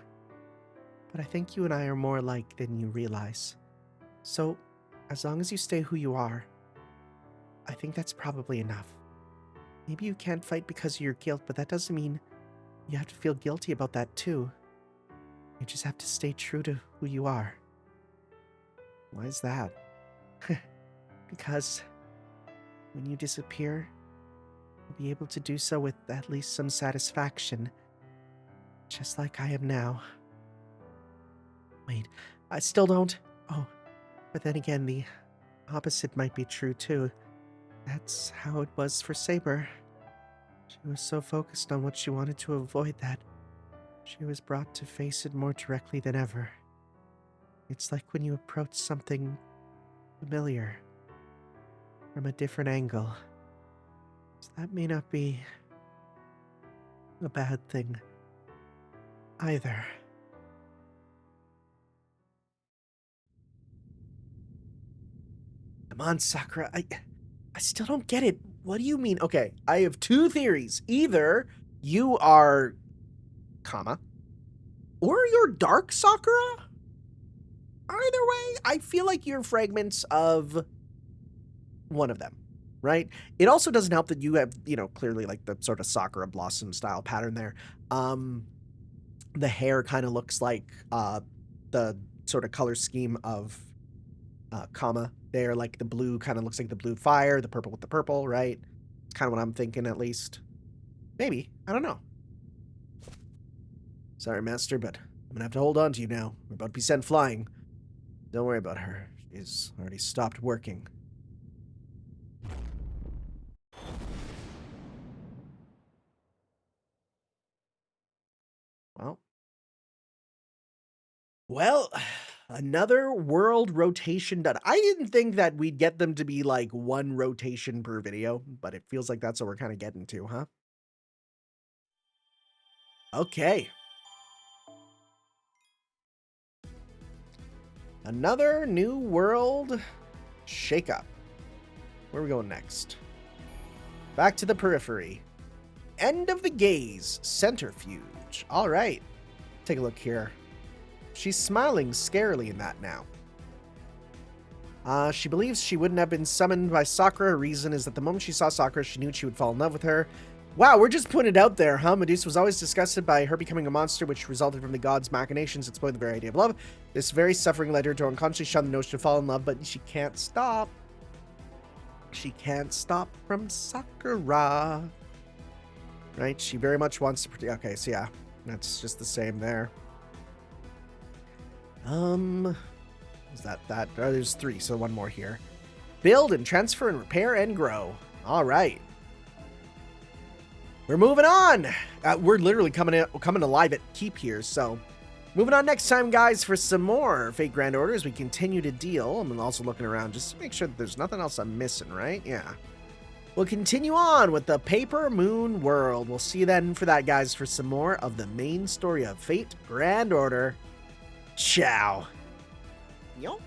But I think you and I are more alike than you realize. So, as long as you stay who you are, I think that's probably enough. Maybe you can't fight because of your guilt, but that doesn't mean you have to feel guilty about that too. You just have to stay true to who you are. Why is that? Because when you disappear, you'll be able to do so with at least some satisfaction. Just like I am now. Wait, I still don't... Oh, but then again, the opposite might be true too. That's how it was for Saber. She was so focused on what she wanted to avoid that she was brought to face it more directly than ever. It's like when you approach something familiar from a different angle. So that may not be a bad thing either. Come on, Sakura. I still don't get it. What do you mean? Okay, I have two theories. Either you are, or you're Dark Sakura? Either way, I feel like you're fragments of one of them, right? It also doesn't help that you have, clearly like the sort of Sakura Blossom style pattern there. The hair kind of looks like the sort of color scheme of Kama there, like the blue kind of looks like the blue fire, the purple with the purple, right? It's kind of what I'm thinking, at least. Maybe. I don't know. Sorry, Master, but I'm gonna have to hold on to you now. We're about to be sent flying. Don't worry about her. She's already stopped working. Well, another world rotation done. I didn't think that we'd get them to be like one rotation per video, but it feels like that's what we're kind of getting to, huh? Okay. Another new world shakeup. Where are we going next? Back to the periphery. End of the gaze, centrifuge. All right. Take a look here. She's smiling scarily in that now. She believes she wouldn't have been summoned by Sakura. Her reason is that the moment she saw Sakura, she knew she would fall in love with her. Wow, we're just putting it out there, huh? Medusa was always disgusted by her becoming a monster, which resulted from the gods' machinations that spoiled the very idea of love. This very suffering led her to unconsciously shun the notion of fall in love, but she can't stop. She can't stop from Sakura. Right? She very much wants to protect. Okay, so yeah, that's just the same there. Is that? Oh, there's 3, so 1 more here. Build and transfer and repair and grow. All right. We're moving on. We're literally coming alive at Keep here, so moving on next time, guys, for some more Fate Grand Order as we continue to deal. I'm also looking around just to make sure that there's nothing else I'm missing, right? Yeah. We'll continue on with the Paper Moon World. We'll see you then for that, guys, for some more of the main story of Fate Grand Order. Ciao. Yo.